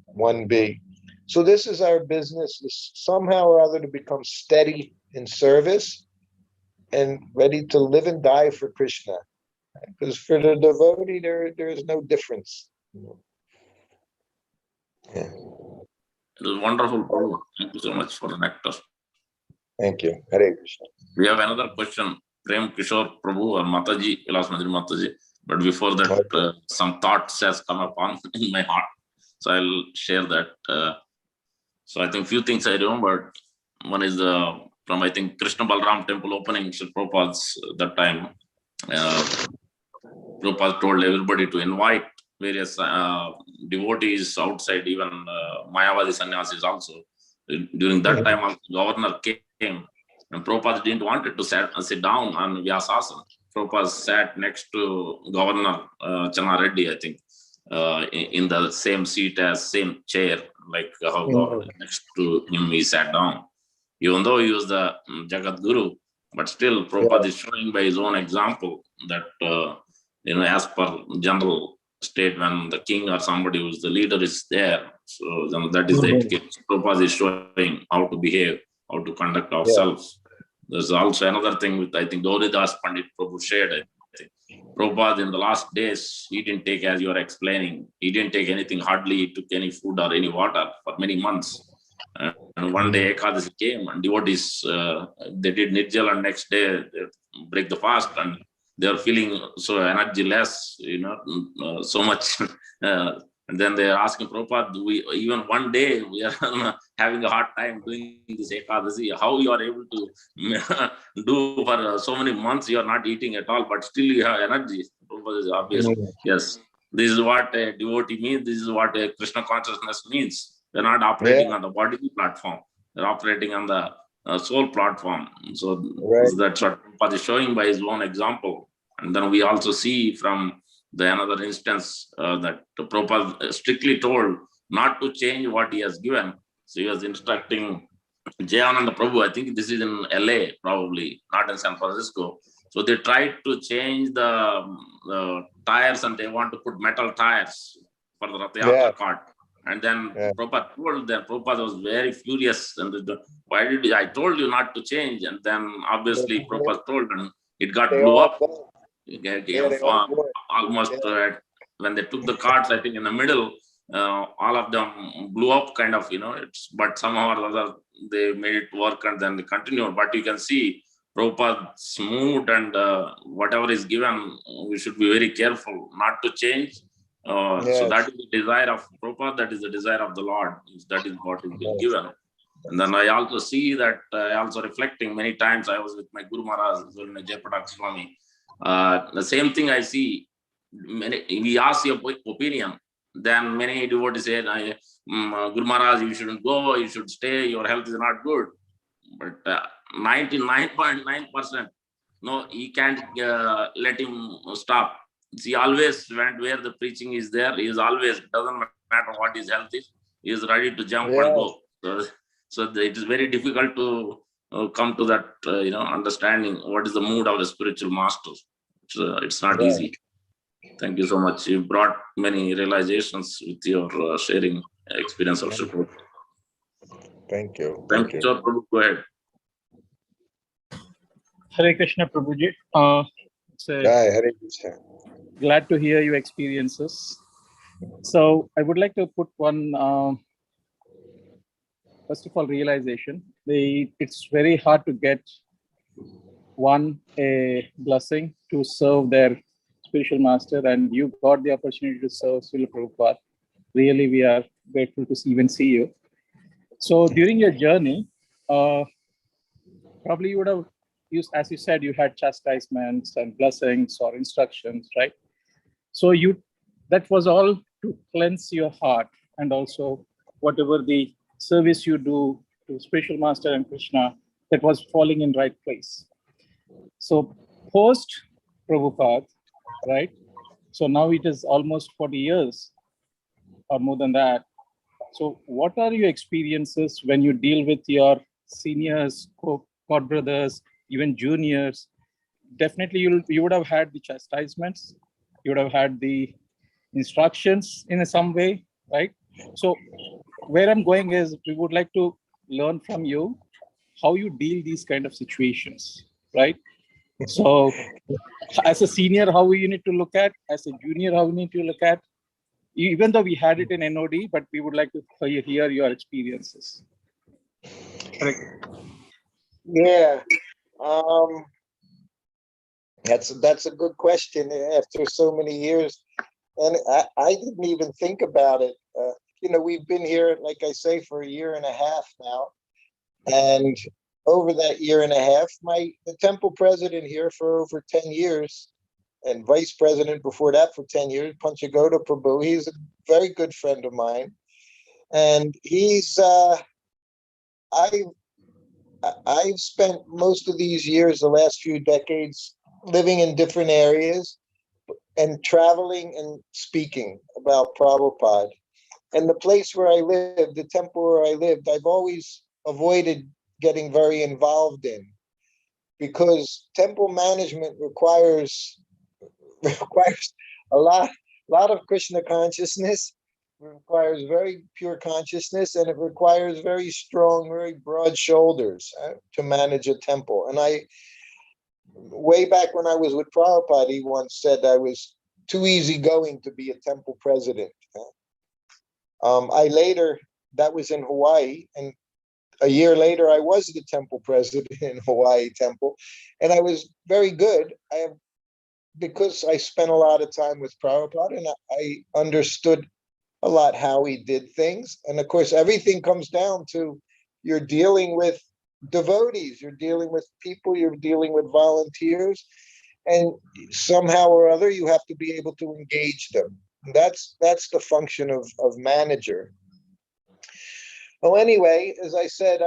[SPEAKER 1] one be? So this is our business, is somehow or other to become steady in service and ready to live and die for Krishna. Because for the devotee, there is no difference. Yeah.
[SPEAKER 2] It was wonderful, Prabhu. Thank you so much for the nectar.
[SPEAKER 1] Thank you. Hare Krishna.
[SPEAKER 2] We have another question. Prem Kishore Prabhu or Mataji, Kailas Mandir Mataji. But before that, some thoughts has come upon in my heart. So I'll share that. So I think few things I remembered. One is from, I think, Krishna Balram temple opening, Sri Prabhupada's that time. Prabhupada told everybody to invite various devotees outside, even Mayavadi sannyasis also. During that time, the governor came, and Prabhupada didn't want it to sit down on Vyasasana. Prabhupada sat next to Governor Channa Reddy, I think, in the same seat as same chair, like how next to him he sat down. Even though he was the Jagat Guru, but still Prabhupada is showing by his own example that, you know, as per general state, when the king or somebody who's the leader is there, so then that is the etiquette. Prabhupada is showing how to behave, how to conduct ourselves. There's also another thing with, I think, Doridas Pandit Prabhu shared. I think Prabhupada in the last days, he didn't take, as you are explaining, he didn't take anything, hardly he took any food or any water for many months. And one day Ekadasi came and devotees, they did Nirjala, and next day they break the fast, and they are feeling so energyless, you know, so much. And then they are asking Prabhupada, even one day we are having a hard time doing this Ekadasi. How you are able to do for so many months, you are not eating at all, but still you have energy. Prabhupada is obvious. Yes, this is what a devotee means. This is what a Krishna consciousness means. They're not operating on the body platform. They're operating on the soul platform. So that's what Prabhupada is showing by his own example. And then we also see from the another instance that Prabhupada strictly told not to change what he has given. So he was instructing Jayananda Prabhu, I think this is in LA, probably, not in San Francisco. So they tried to change the tires, and they want to put metal tires for the Rathiatra cart. And then Prabhupada told them, Prabhupada was very furious. And why did I told you not to change? And then obviously Prabhupada told, and it got blew up. Almost when they took the carts, I think in the middle, all of them blew up, kind of, you know. But somehow or other they made it work, and then they continued. But you can see Prabhupada smooth, and whatever is given, we should be very careful not to change. So that is the desire of Prabhupada, that is the desire of the Lord. That is what is being given. And then I also see that, I also reflecting many times, I was with my Guru Maharaj, Japathon Swami. The same thing I see. We ask your opinion, then many devotees say, Guru Maharaj, you shouldn't go, you should stay, your health is not good. But 99.9%, no, he can't let him stop. he always went where the preaching is there. He is always, doesn't matter what his health is, he is ready to jump and go. So it is very difficult to come to that, understanding what is the mood of the spiritual master. It's not easy. Thank you so much. You brought many realizations with your sharing experience of support.
[SPEAKER 1] Thank you.
[SPEAKER 2] Thank you. So, Prabhu, go ahead.
[SPEAKER 4] Hare Krishna, Prabhuji.
[SPEAKER 1] Hare Krishna.
[SPEAKER 4] Glad to hear your experiences. So I would like to put one, first of all, realization. It's very hard to get a blessing to serve their spiritual master, and you got the opportunity to serve Srila Prabhupada. Really, we are grateful to even see you. So during your journey, probably you would have used, as you said, you had chastisements and blessings or instructions, right? So that was all to cleanse your heart, and also whatever the service you do to spiritual master and Krishna, that was falling in right place. So post Prabhupada, right? So now it is almost 40 years or more than that. So what are your experiences when you deal with your seniors, god brothers, even juniors? Definitely you would have had the chastisements, you would have had the instructions in some way, right? So where I'm going is, we would like to learn from you how you deal these kind of situations, right? So as a senior, how you need to look at, as a junior, how you need to look at, even though we had it in NOD, but we would like to hear your experiences.
[SPEAKER 1] Yeah. That's a good question after so many years. And I didn't even think about it. We've been here, like I say, for a year and a half now. And over that year and a half, the temple president here for over 10 years, and vice president before that for 10 years, Panchagoda Prabhu, he's a very good friend of mine. And I've spent most of these years, the last few decades, living in different areas and traveling and speaking about Prabhupada. And the place where I lived, the temple where I lived, I've always avoided getting very involved in, because temple management requires a lot of Krishna consciousness, requires very pure consciousness, and it requires very strong, very broad shoulders to manage a temple. And way back when I was with Prabhupada, he once said I was too easygoing to be a temple president. That was in Hawaii, and a year later, I was the temple president in Hawaii temple, and I was very good. Because I spent a lot of time with Prabhupada, and I understood a lot how he did things. And of course, everything comes down to, you're dealing with devotees, you're dealing with people, you're dealing with volunteers, and somehow or other, you have to be able to engage them. That's the function of manager. Well, anyway, as I said,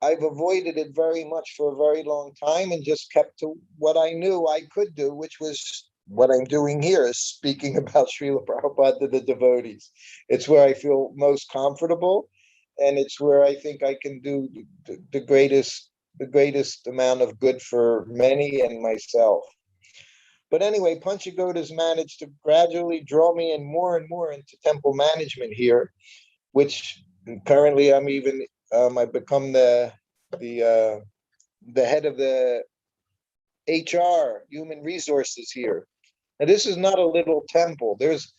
[SPEAKER 1] I've avoided it very much for a very long time and just kept to what I knew I could do, which was what I'm doing here, is speaking about Srila Prabhupada to the devotees. It's where I feel most comfortable, and it's where I think I can do the greatest amount of good for many and myself. But anyway, Panchagoda's managed to gradually draw me in more and more into temple management here, which currently I'm even I've become the head of the HR, human resources here. Now, this is not a little temple. There's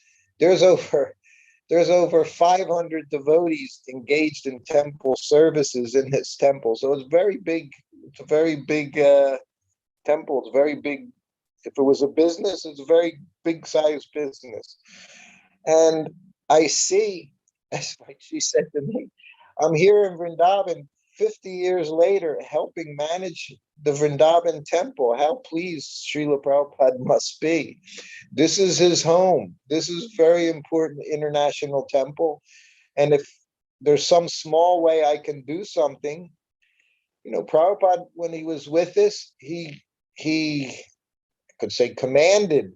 [SPEAKER 1] over 500 devotees engaged in temple services in this temple. So it's very big. It's a very big temple. It's very big. If it was a business, it's a very big size business. And I see, as she said to me, I'm here in Vrindavan 50 years later, helping manage the Vrindavan temple. How pleased Srila Prabhupada must be. This is his home. This is very important international temple. And if there's some small way I can do something, Prabhupada, when he was with us, he could say commanded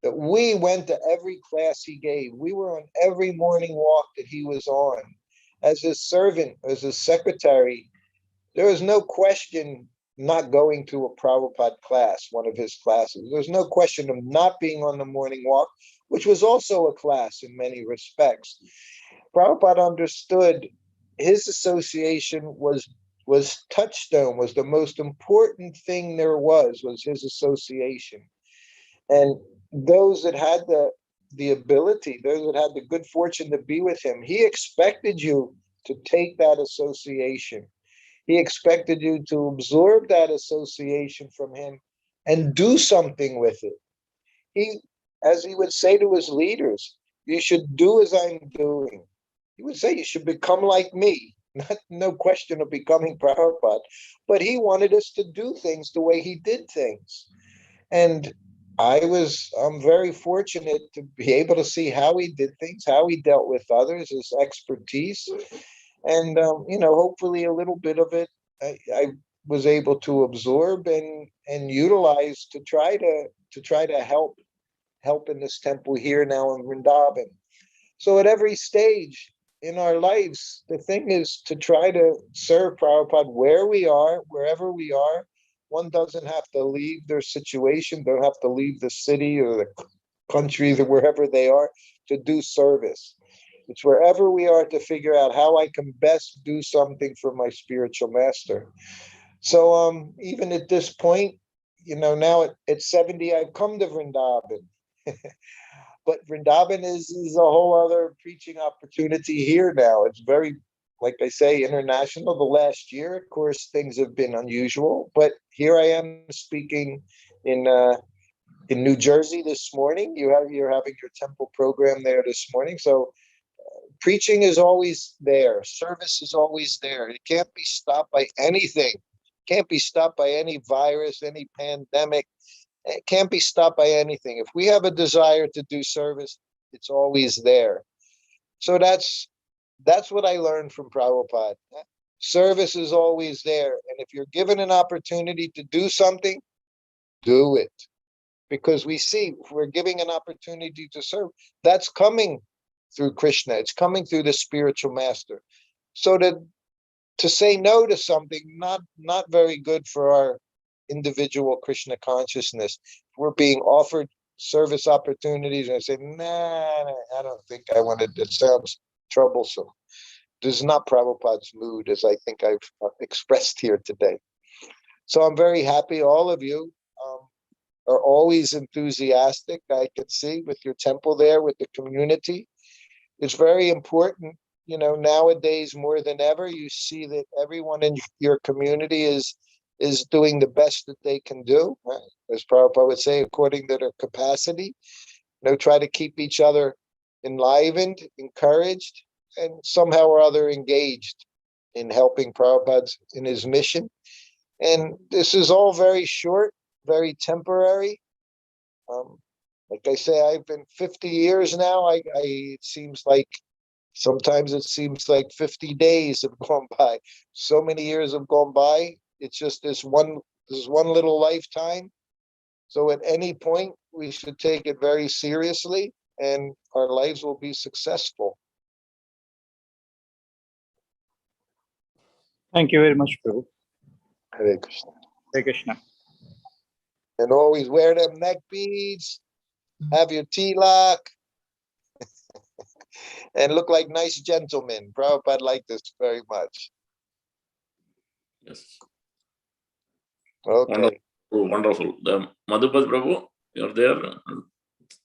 [SPEAKER 1] that we went to every class he gave. We were on every morning walk that he was on. As his servant, as his secretary, there was no question not going to a Prabhupada class, one of his classes. There's no question of not being on the morning walk, which was also a class in many respects. Prabhupada understood his association was touchstone, was the most important thing there was his association. And those that had the ability, those that had the good fortune to be with him, he expected you to take that association. He expected you to absorb that association from him and do something with it. He, as he would say to his leaders, you should do as I'm doing. He would say you should become like me. No question of becoming Prabhupada, but he wanted us to do things the way he did things. And I'm very fortunate to be able to see how he did things, how he dealt with others, his expertise. And, hopefully a little bit of it I was able to absorb and utilize to try to help in this temple here now in Vrindavan. So at every stage in our lives, the thing is to try to serve Prabhupada where we are, wherever we are. One doesn't have to leave their situation, don't have to leave the city or the country or wherever they are to do service. It's wherever we are to figure out how I can best do something for my spiritual master. So even at this point, now at 70, I've come to Vrindavan. But Vrindavan is a whole other preaching opportunity here now. It's very, like I say, international. The last year, of course, things have been unusual. But here I am speaking in New Jersey this morning. You're having your temple program there this morning. So preaching is always there. Service is always there. It can't be stopped by anything. Can't be stopped by any virus, any pandemic. It can't be stopped by anything. If we have a desire to do service, it's always there. So that's what I learned from Prabhupada. Service is always there. And if you're given an opportunity to do something, do it. Because we see if we're giving an opportunity to serve, that's coming through Krishna. It's coming through the spiritual master. So to say no to something, not very good for our individual Krishna consciousness. If we're being offered service opportunities and I say, nah, I don't think I want it. It sounds troublesome. This is not Prabhupada's mood, as I think I've expressed here today. So I'm very happy all of you are always enthusiastic. I can see with your temple there, with the community. It's very important, nowadays more than ever, you see that everyone in your community is doing the best that they can do, as Prabhupada would say, according to their capacity. Try to keep each other enlivened, encouraged, and somehow or other engaged in helping Prabhupada in his mission. And this is all very short, very temporary. Like I say, I've been 50 years now. It seems like sometimes it seems like 50 days have gone by. So many years have gone by. It's just this one little lifetime. So at any point, we should take it very seriously and our lives will be successful.
[SPEAKER 4] Thank you very much, Prabhu.
[SPEAKER 1] Hare Krishna.
[SPEAKER 4] Hare Krishna.
[SPEAKER 1] And always wear them neck beads, have your tilak, and look like nice gentlemen. Prabhupada liked this very much.
[SPEAKER 2] Yes.
[SPEAKER 1] Okay.
[SPEAKER 2] Wonderful. Oh, wonderful. The Madhupad Prabhu, you're there.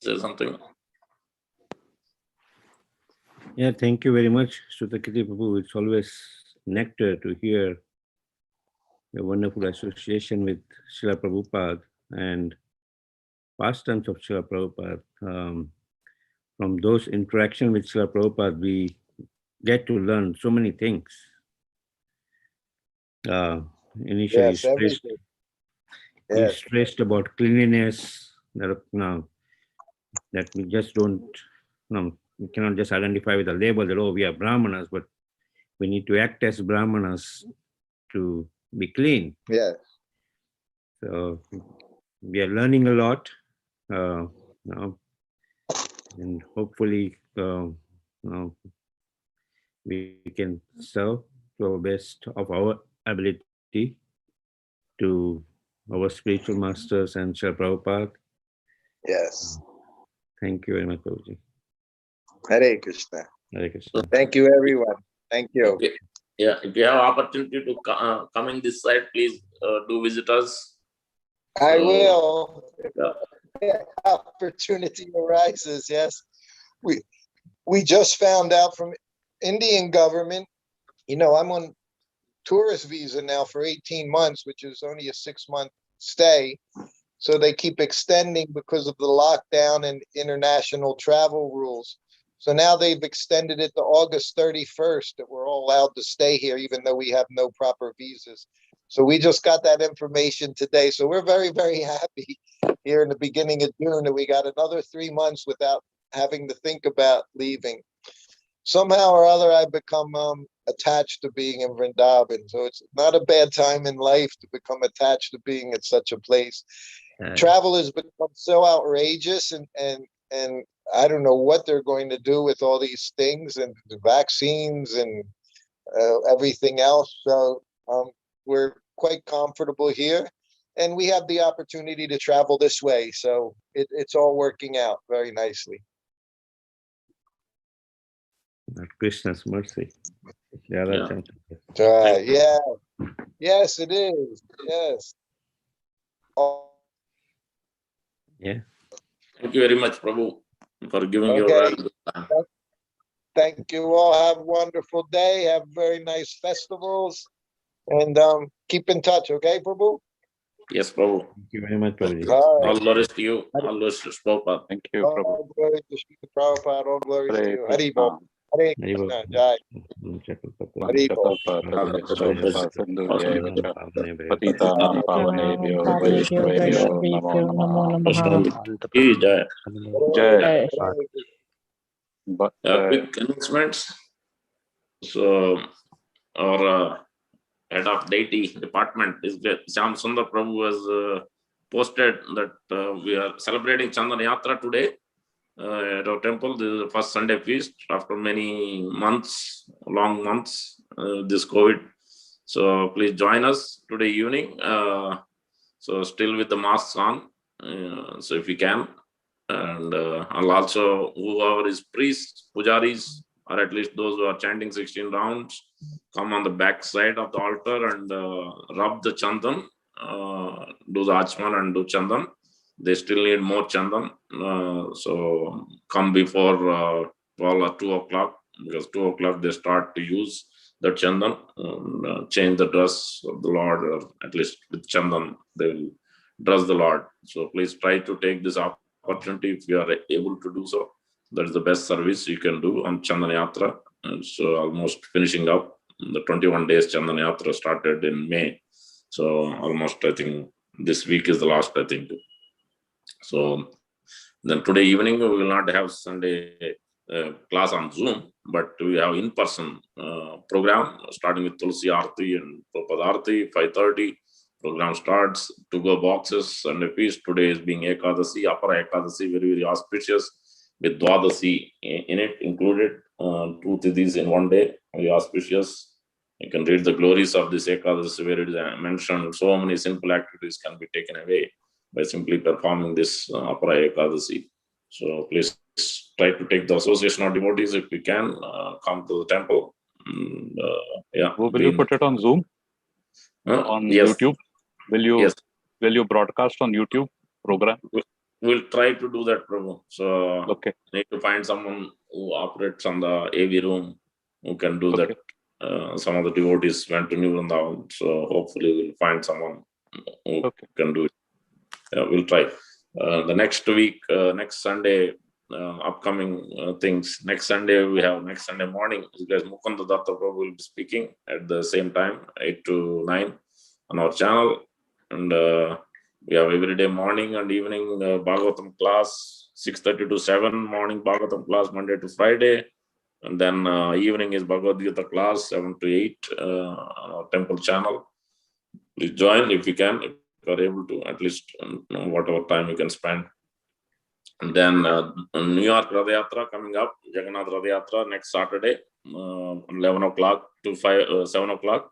[SPEAKER 2] Say something.
[SPEAKER 5] Yeah, thank you very much, Sutakiti Prabhu. It's always nectar to hear a wonderful association with Srila Prabhupada and pastimes of Srila Prabhupada. From those interactions with Srila Prabhupada, we get to learn so many things. Initially,
[SPEAKER 1] Yes, everything.
[SPEAKER 5] you
[SPEAKER 1] Yes.
[SPEAKER 5] stressed about cleanliness, that we just don't, we cannot just identify with a label that, oh, we are Brahmanas, but we need to act as Brahmanas to be clean.
[SPEAKER 1] Yes.
[SPEAKER 5] So we are learning a lot. and hopefully we can serve to our best of our ability to our spiritual masters and Srila Prabhupada.
[SPEAKER 1] Yes.
[SPEAKER 5] Thank you very much, Prabhuji.
[SPEAKER 1] Hare Krishna.
[SPEAKER 5] Hare Krishna.
[SPEAKER 1] Thank you, everyone. Thank you.
[SPEAKER 2] Okay. Yeah, if you have opportunity to come in this side, please do visit us.
[SPEAKER 1] I will.
[SPEAKER 2] Yeah.
[SPEAKER 1] Opportunity arises. Yes. We just found out from Indian government, I'm on tourist visa now for 18 months, which is only a 6-month stay. So they keep extending because of the lockdown and international travel rules. So now they've extended it to August 31st that we're all allowed to stay here, even though we have no proper visas. So we just got that information today. So we're very, very happy here in the beginning of June that we got another 3 months without having to think about leaving. Somehow or other, I've become attached to being in Vrindavan. So it's not a bad time in life to become attached to being at such a place. Travel has become so outrageous, and I don't know what they're going to do with all these things and the vaccines and everything else. So we're quite comfortable here, and we have the opportunity to travel this way. So it's all working out very nicely.
[SPEAKER 5] Krishna's mercy.
[SPEAKER 2] Yeah.
[SPEAKER 1] Yeah. Yes, it is. Yes.
[SPEAKER 5] Yeah.
[SPEAKER 2] Thank you very much, Prabhu, for giving your
[SPEAKER 1] Okay.
[SPEAKER 2] valuable time.
[SPEAKER 1] Thank you all. Have a wonderful day. Have very nice festivals. And keep in touch, okay, Prabhu?
[SPEAKER 2] Yes, Prabhu.
[SPEAKER 5] Thank you very much, Prabhuji.
[SPEAKER 2] All glories to you. All glories to Prabhupada.
[SPEAKER 3] Thank you, Prabhu.
[SPEAKER 1] All glory to Srila Prabhupada. All glories to
[SPEAKER 3] Hare
[SPEAKER 1] you. Hari
[SPEAKER 3] Krishna.
[SPEAKER 1] Bol. Hare
[SPEAKER 5] Hare Bol.
[SPEAKER 1] Krishna. Jai. Hari Bol.
[SPEAKER 3] Panchatattva Sindhuyeva cha Patitanam Pavanebhyo Vaishnavebhyo Namo Namaha.
[SPEAKER 2] Jai.
[SPEAKER 3] Jai. But
[SPEAKER 2] Quick announcements. So our head of deity department is Sham Sundar Prabhu has posted that we are celebrating Chandanayatra today at our temple. This is the first Sunday feast after many months, long months, this COVID. So please join us today evening. So still with the masks on, so if you can. And also whoever is priests, pujaris, or at least those who are chanting 16 rounds, come on the back side of the altar and rub the chandan, do the achman and do chandan. They still need more chandan. So come before 12 or 2 o'clock, because 2 o'clock they start to use the chandan, change the dress of the Lord, or at least with chandan, they will dress the Lord. So please try to take this opportunity if you are able to do so. That is the best service you can do on Chandanayatra. And so almost finishing up. The 21 days Chandanayatra started in May. So almost, I think, this week is the last, I think. So then today evening, we will not have Sunday class on Zoom, but we have in-person program starting with Tulsi Aarti and Prabhupada Aarti, 5:30. Program starts, to go boxes and a feast. Today is being Ekadasi, Apara Ekadasi, very, very auspicious, with Dwadasi in it included, 2 Tidis in one day, very auspicious. You can read the glories of this Ekadasi where it is mentioned. So many simple activities can be taken away by simply performing this Apara Ekadasi. So please try to take the association of devotees if you can, come to the temple. And,
[SPEAKER 3] will you put it on Zoom? On
[SPEAKER 2] yes.
[SPEAKER 3] YouTube?
[SPEAKER 2] Yes.
[SPEAKER 3] Will you broadcast on YouTube program?
[SPEAKER 2] We'll try to do that, Prabhu. So
[SPEAKER 3] okay.
[SPEAKER 2] Need to find someone who operates on the AV room who can do that. Some of the devotees went to New Vrindavan, so hopefully we'll find someone who can do it. We'll try. The next week, next Sunday, upcoming things. Next Sunday we have next Sunday morning. You guys, Mukunda Datta Prabhu will be speaking at the same time, 8 to 9 on our channel. And we have every day morning and evening Bhagavatam class, 6:30 to 7, morning Bhagavatam class Monday to Friday. And then evening is Bhagavad Gita class, 7 to 8 on our temple channel. Please join if you can, if you are able to, at least whatever time you can spend. And then New York Rathiatra coming up, Jagannath Rathiatra next Saturday, 11 o'clock to 7 o'clock,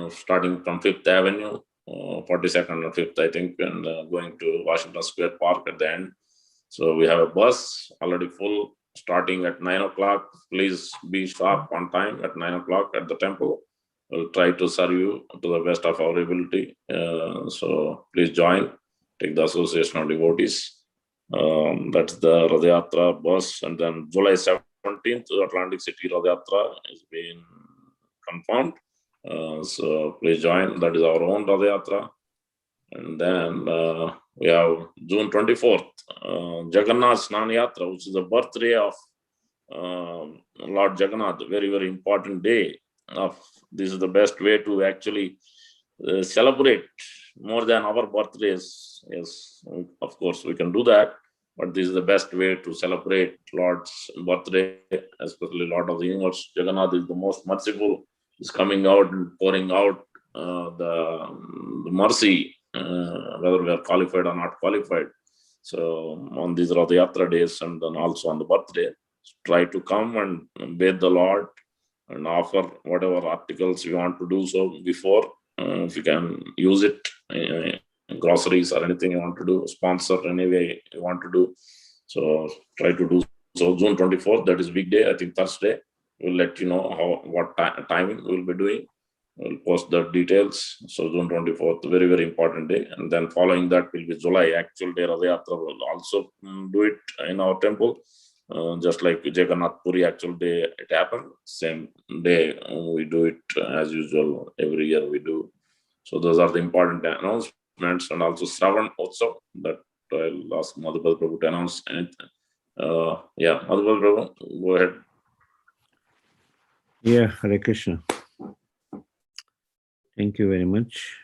[SPEAKER 2] starting from 5th Avenue, 42nd and 5th, I think, and going to Washington Square Park at the end. So we have a bus already full, starting at 9 o'clock. Please be sharp on time at 9 o'clock at the temple. We'll try to serve you to the best of our ability. So please join, take the Association of Devotees. That's the Rathiatra bus. And then July 17th, Atlantic City Rathiatra is being confirmed. So please join. That is our own Rathiatra. And then we have June 24th, Jagannath Snan Yatra, which is the birthday of Lord Jagannath. Very, very important day. This is the best way to actually celebrate more than our birthdays. Yes, of course, we can do that. But this is the best way to celebrate Lord's birthday, especially Lord of the Universe. Jagannath is the most merciful. He's coming out and pouring out the mercy, whether we are qualified or not qualified. So on these Rathiatra days and then also on the birthday, try to come and bathe the Lord and offer whatever articles you want to do so before. If you can use it, groceries or anything you want to do, sponsor any way you want to do. So try to do so. June 24th, that is big day, I think Thursday. We'll let you know what timing we'll be doing. We'll post the details. So June 24th, very, very important day. And then following that will be July, actual day Rathiatra. Will also do it in our temple. Just like Jagannath Puri actual day, it happened. Same day we do it as usual. Every year we do. So those are the important announcements. And also Shravan also, that I'll ask Madhubal Prabhu to announce anything. Yeah, Madhubal Prabhu, go ahead.
[SPEAKER 5] Yeah, Hare Krishna. Thank you very much.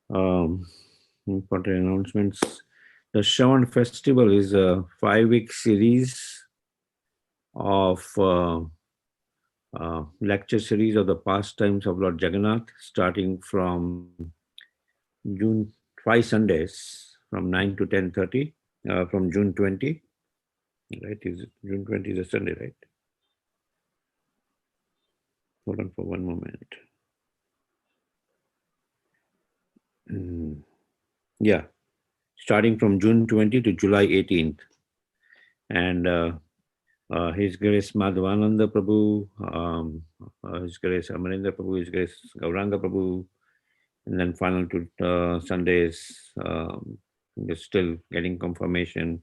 [SPEAKER 5] Important announcements. The Shravan Festival is a 5-week series of lecture series of the pastimes of Lord Jagannath, starting from June, 5 Sundays from 9 to 10:30, from June 20. Right? Is it June 20 is a Sunday, right? Hold on for one moment. Yeah, starting from June 20 to July 18th. And His Grace Madhavananda Prabhu, His Grace Amarendra Prabhu, His Grace Gauranga Prabhu, and then final 2 Sundays, we're still getting confirmation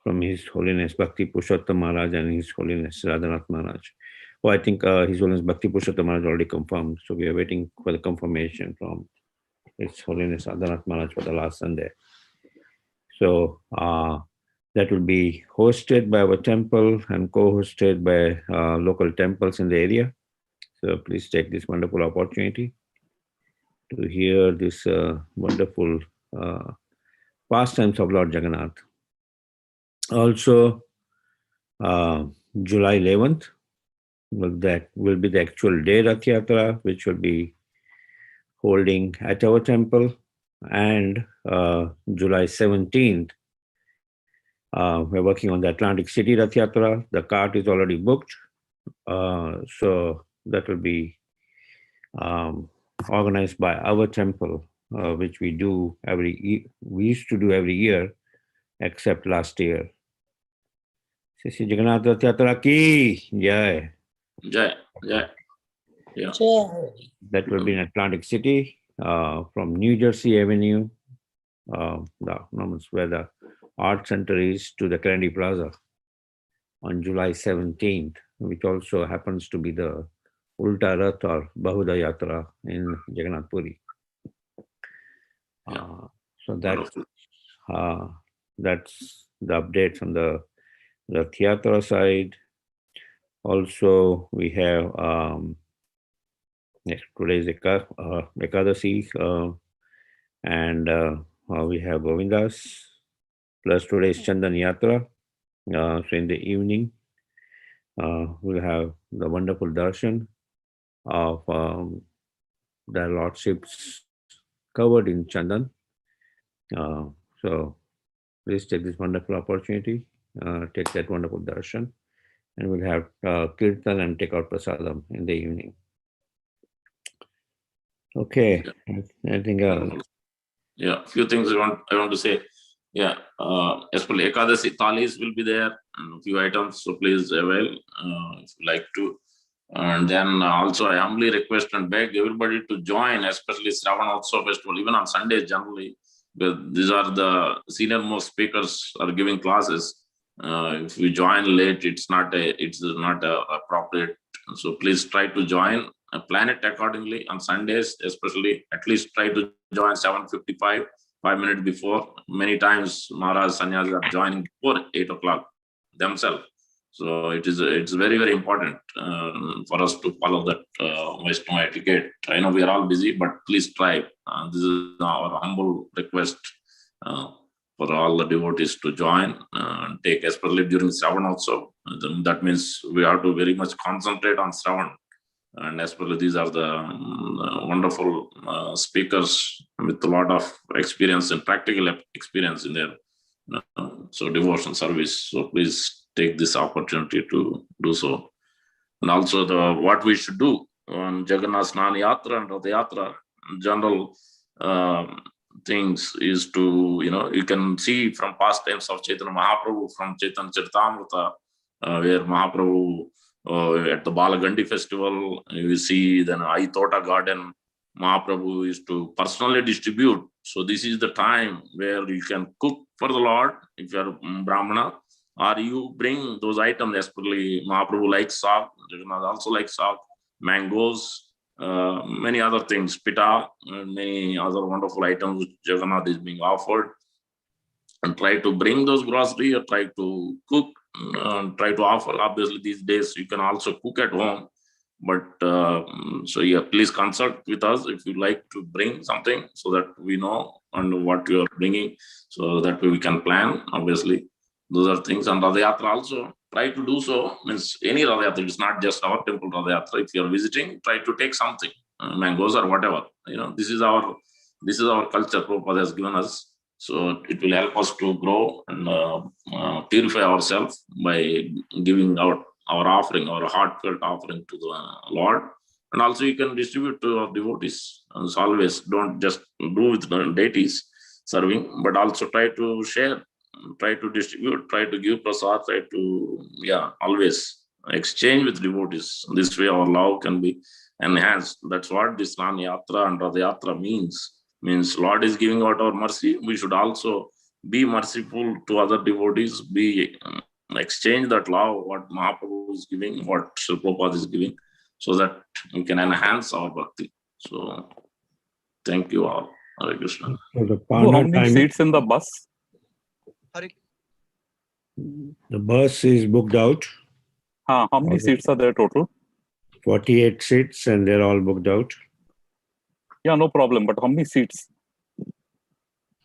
[SPEAKER 5] from His Holiness Bhakti Purushottam Maharaj and His Holiness Radhanath Maharaj. Oh, I think His Holiness Bhakti Purushottam Maharaj already confirmed, so we are waiting for the confirmation from His Holiness Radhanath Maharaj for the last Sunday. So that will be hosted by our temple and co-hosted by local temples in the area. So please take this wonderful opportunity to hear this wonderful pastimes of Lord Jagannath. Also, July 11th, that will be the actual day Rathiatra, which will be holding at our temple. And July 17th, we're working on the Atlantic City Rathiatra. The cart is already booked. So that will be organized by our temple, which we do we used to do every year, except last year. Sri Jagannath Rathiatra ki jai.
[SPEAKER 2] Jai, jai. Yeah.
[SPEAKER 5] That will be in Atlantic City, from New Jersey Avenue, where the Art Center is, to the Kennedy Plaza on July 17th, which also happens to be the Ulta Rath or Bahuda Yatra in Jagannath Puri. So that's the updates on the Rathiatra side. Also, we have today's Ekadasi, and we have Govindas, plus today's Chandan Yatra. So in the evening, we'll have the wonderful darshan of their lordships covered in Chandan. So please take this wonderful opportunity, take that wonderful darshan, and we'll have kirtan and take out prasadam in the evening. Okay, anything else?
[SPEAKER 2] Yeah, a few things I want to say. Yeah, especially Ekadasi thalis will be there, and a few items, so please avail if you like to. And then also I humbly request and beg everybody to join, especially Shravanotsav festival, even on Sundays generally. But these are the senior most speakers are giving classes. If we join late, it's not appropriate. So please try to join, plan it accordingly on Sundays, especially at least try to join 7:55, 5 minutes before. Many times Maharaj Sannyasi are joining before 8 o'clock themselves. So it's very, very important for us to follow that Vaishnava etiquette. I know we are all busy, but please try. This is our humble request for all the devotees to join and take, especially during Shravan also. That means we have to very much concentrate on Shravan. And especially these are the wonderful speakers with a lot of experience and practical experience in their so devotion service. So please take this opportunity to do so. And also what we should do on Jagannath Snana Yatra and Rathiatra, general things is to, you can see from past times of Chaitanya Mahaprabhu, from Chaitanya Charitamrita, where Mahaprabhu at the Balagandi festival, you see then Aitota garden, Mahaprabhu is to personally distribute. So this is the time where you can cook for the Lord if you are Brahmana, or you bring those items. Especially Mahaprabhu likes saag, Jagannath also likes saag, mangoes, many other things, pita, and many other wonderful items which Jagannath is being offered. And try to bring those grocery, or try to cook, try to offer. Obviously these days you can also cook at home, but so yeah, please consult with us if you like to bring something, so that we know and what you are bringing, so that we can plan. Obviously those are things. And Rathiatra also try to do so. Means any Rathiatra, it's not just our temple Rathiatra. If you are visiting, try to take something, mangoes or whatever. This is our culture Prabhupada has given us. So it will help us to grow and purify ourselves by giving out our offering, our heartfelt offering to the Lord. And also you can distribute to our devotees. As always, don't just do with the deities serving, but also try to share, try to distribute, try to give prasad, try to, always exchange with devotees. This way our love can be enhanced. That's what this Snana Yatra and Rathiatra means. Means Lord is giving out our mercy. We should also be merciful to other devotees, exchange that love, what Mahaprabhu is giving, what Srila Prabhupada is giving, so that we can enhance our bhakti. So thank you all. Hare Krishna.
[SPEAKER 5] So
[SPEAKER 3] How many seats in the bus?
[SPEAKER 5] The bus is booked out.
[SPEAKER 3] How many seats are there total?
[SPEAKER 5] 48 seats, and they're all booked out.
[SPEAKER 3] Yeah, no problem. But how many seats?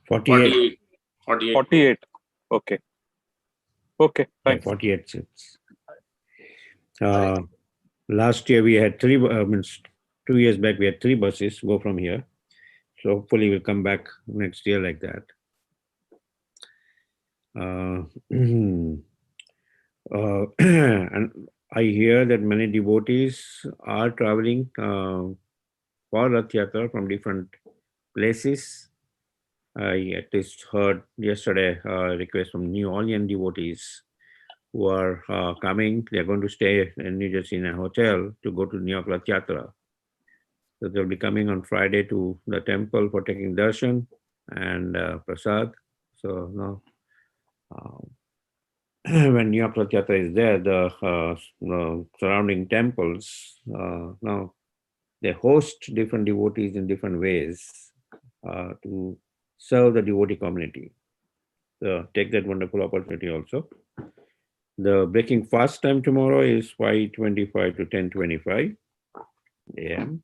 [SPEAKER 5] 48.
[SPEAKER 3] 48. Okay. Okay, thanks.
[SPEAKER 5] 48 seats. Last year we had 3, 2 years back we had 3 buses go from here. So hopefully we'll come back next year like that. And I hear that many devotees are traveling for Rathiatra from different places. I at least heard yesterday a request from New Orleans devotees who are coming. They're going to stay in New Jersey in a hotel to go to New York Rathiatra. So they'll be coming on Friday to the temple for taking darshan and prasad. So now, when New York Rathiatra is there, the surrounding temples, now they host different devotees in different ways to serve the devotee community. So take that wonderful opportunity also. The breaking fast time tomorrow is 5:25 to 10:25 a.m.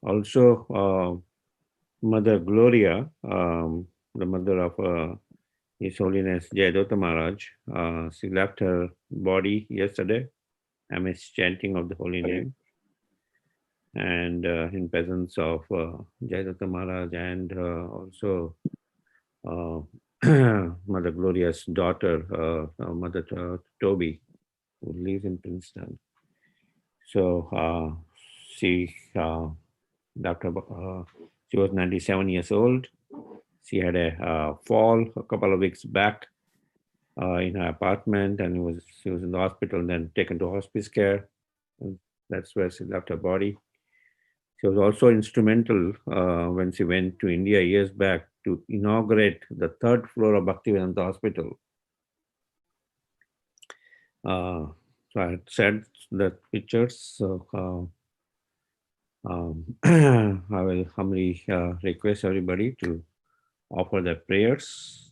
[SPEAKER 5] Also, Mother Gloria, the mother of His Holiness Jayadrata Maharaj, she left her body yesterday amidst chanting of the holy name, and in presence of Jayadrata Maharaj and also Mother Gloria's daughter, Mother Toby, who lives in Princeton. So she was 97 years old. She had a fall a couple of weeks back in her apartment, and she was in the hospital and then taken to hospice care. And that's where she left her body. She was also instrumental when she went to India years back to inaugurate the 3rd floor of Bhaktivedanta Hospital. So I had shared the pictures. So I will humbly request everybody to offer their prayers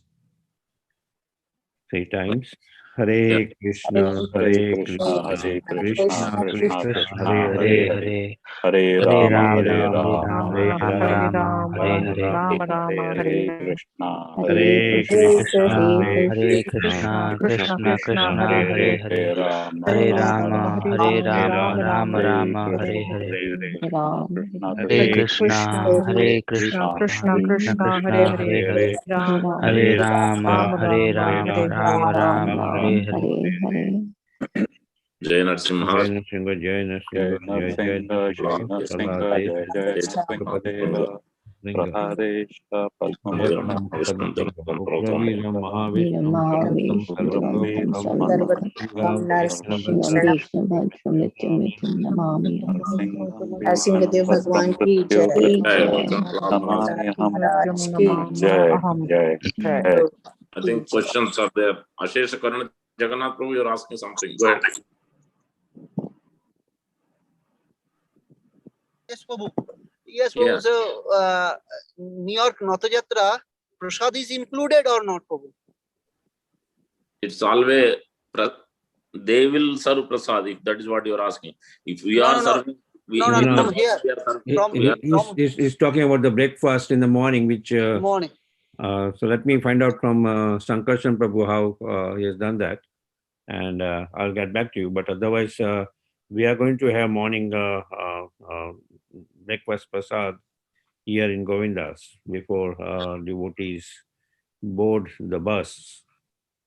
[SPEAKER 5] 3 times. Hare Krishna, Hare Krishna, Krishna Krishna, Hare Hare,
[SPEAKER 3] Hare
[SPEAKER 5] Hare
[SPEAKER 3] Rama, Hare
[SPEAKER 5] Rama,
[SPEAKER 3] Rama,
[SPEAKER 5] Hare Rama,
[SPEAKER 3] Hare
[SPEAKER 5] Rama
[SPEAKER 3] Rama, Hare Krishna,
[SPEAKER 5] Hare Krishna, Hare
[SPEAKER 6] Hare
[SPEAKER 5] Krishna,
[SPEAKER 6] Krishna, Krishna Krishna, Hare
[SPEAKER 3] Hare
[SPEAKER 6] Hare,
[SPEAKER 3] Rama,
[SPEAKER 6] Hare
[SPEAKER 3] Rama
[SPEAKER 6] Rama,
[SPEAKER 3] Rama,
[SPEAKER 6] Hare
[SPEAKER 3] Hare
[SPEAKER 6] Rama, Rama
[SPEAKER 3] Hare
[SPEAKER 6] Rama, Hare
[SPEAKER 3] Krishna,
[SPEAKER 6] Hare.
[SPEAKER 3] Krishna
[SPEAKER 6] Hare
[SPEAKER 3] Krishna,
[SPEAKER 6] Krishna, Hare Krishna, Krishna Krishna, Hare Hare. Hare Rama, Hare Rama, Rama Rama, Hare Hare.
[SPEAKER 2] Jai Narasimha.
[SPEAKER 5] Jai Narasimha, Jai
[SPEAKER 3] Jai
[SPEAKER 5] Narasimha, Jai
[SPEAKER 3] Narasimha, Jai Narasimha, Jai Jai Narasimha, Prahadeshta Padmamukham
[SPEAKER 5] Ugravidam Mahavishnu Sarvam
[SPEAKER 7] Sarvabhautam
[SPEAKER 5] Sarvabhautam
[SPEAKER 7] Narasimhadeva भगवान की जय।
[SPEAKER 2] Jai welcome.
[SPEAKER 3] Namami Aham
[SPEAKER 7] की
[SPEAKER 3] Jai Jai Jai.
[SPEAKER 2] I think questions are there. Ashesh Karan Jagannath Prabhu, you're asking something. Go ahead.
[SPEAKER 8] Yes, Prabhu. Yes, Prabhu.
[SPEAKER 2] Yeah.
[SPEAKER 8] So, New York Rathiatra, prasad is included or not, Prabhu?
[SPEAKER 2] It's always they will serve prasad if that is what you're asking. If we are serving, we
[SPEAKER 8] No,
[SPEAKER 2] in the
[SPEAKER 5] no.
[SPEAKER 8] from here.
[SPEAKER 2] we are serving.
[SPEAKER 5] He's talking about the breakfast in the morning, which
[SPEAKER 8] Morning.
[SPEAKER 5] so let me find out from Sankarshan Prabhu how he has done that, and I'll get back to you. But otherwise, we are going to have morning breakfast prasad here in Govindas before devotees board the bus.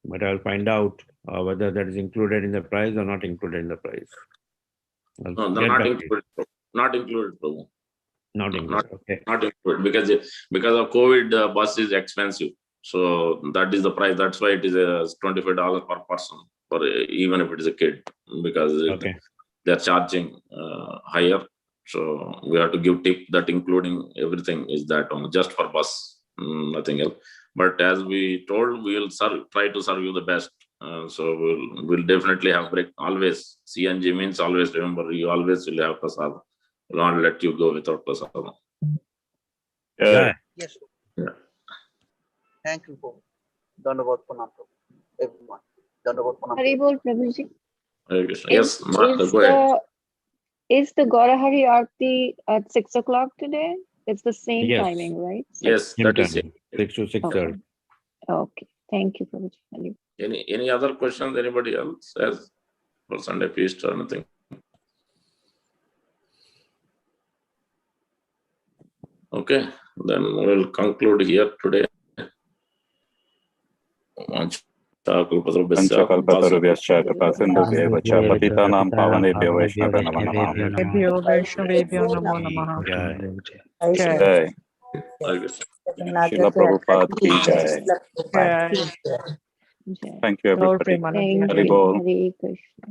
[SPEAKER 5] But I'll find out whether that is included in the price or not included in the price. I'll
[SPEAKER 2] No,
[SPEAKER 5] get
[SPEAKER 2] they're not
[SPEAKER 5] back to you.
[SPEAKER 2] included. Not included, Prabhu.
[SPEAKER 5] Not included. Okay.
[SPEAKER 2] Not included because of COVID, bus is expensive. So that is the price. That's why it is $25 per person, for even if it is a kid, because
[SPEAKER 5] Okay.
[SPEAKER 2] they're charging higher. So we have to give tip, that including everything is that only, just for bus, nothing else. But as we told, we will try to serve you the best. So we'll definitely have break. Always CNJ means always remember, you always will have prasad. We'll not let you go without prasad.
[SPEAKER 5] Yeah.
[SPEAKER 8] Yes.
[SPEAKER 2] Yeah.
[SPEAKER 8] Thank you, Prabhu. Dandavat Pranam, Prabhu. Everyone. Dandavat Pranam.
[SPEAKER 9] Haribol Prabhuji.
[SPEAKER 2] Hare Krishna. Yes, Martha, go ahead.
[SPEAKER 9] Is the Gaurahari Aarti at 6 o'clock today? It's the same
[SPEAKER 5] Yes.
[SPEAKER 9] timing, right?
[SPEAKER 2] Yes, that is it.
[SPEAKER 5] 6 to 6:30.
[SPEAKER 9] Okay. Thank you, Prabhuji.
[SPEAKER 2] Any other questions anybody else has for Sunday feast or anything? Okay, then we'll conclude here today.
[SPEAKER 3] Panchakalpatarubhyascha kripasindhubhyeva cha patitanam pavanebhyo vaishnavyo namo namaha.
[SPEAKER 6] Vaishnavebhyo namo namaha.
[SPEAKER 3] Jai. Srila Prabhupada ki jai.
[SPEAKER 9] Jai.
[SPEAKER 3] Thank you, everybody.
[SPEAKER 9] Thank you.
[SPEAKER 3] Haribol.
[SPEAKER 9] Hare Krishna.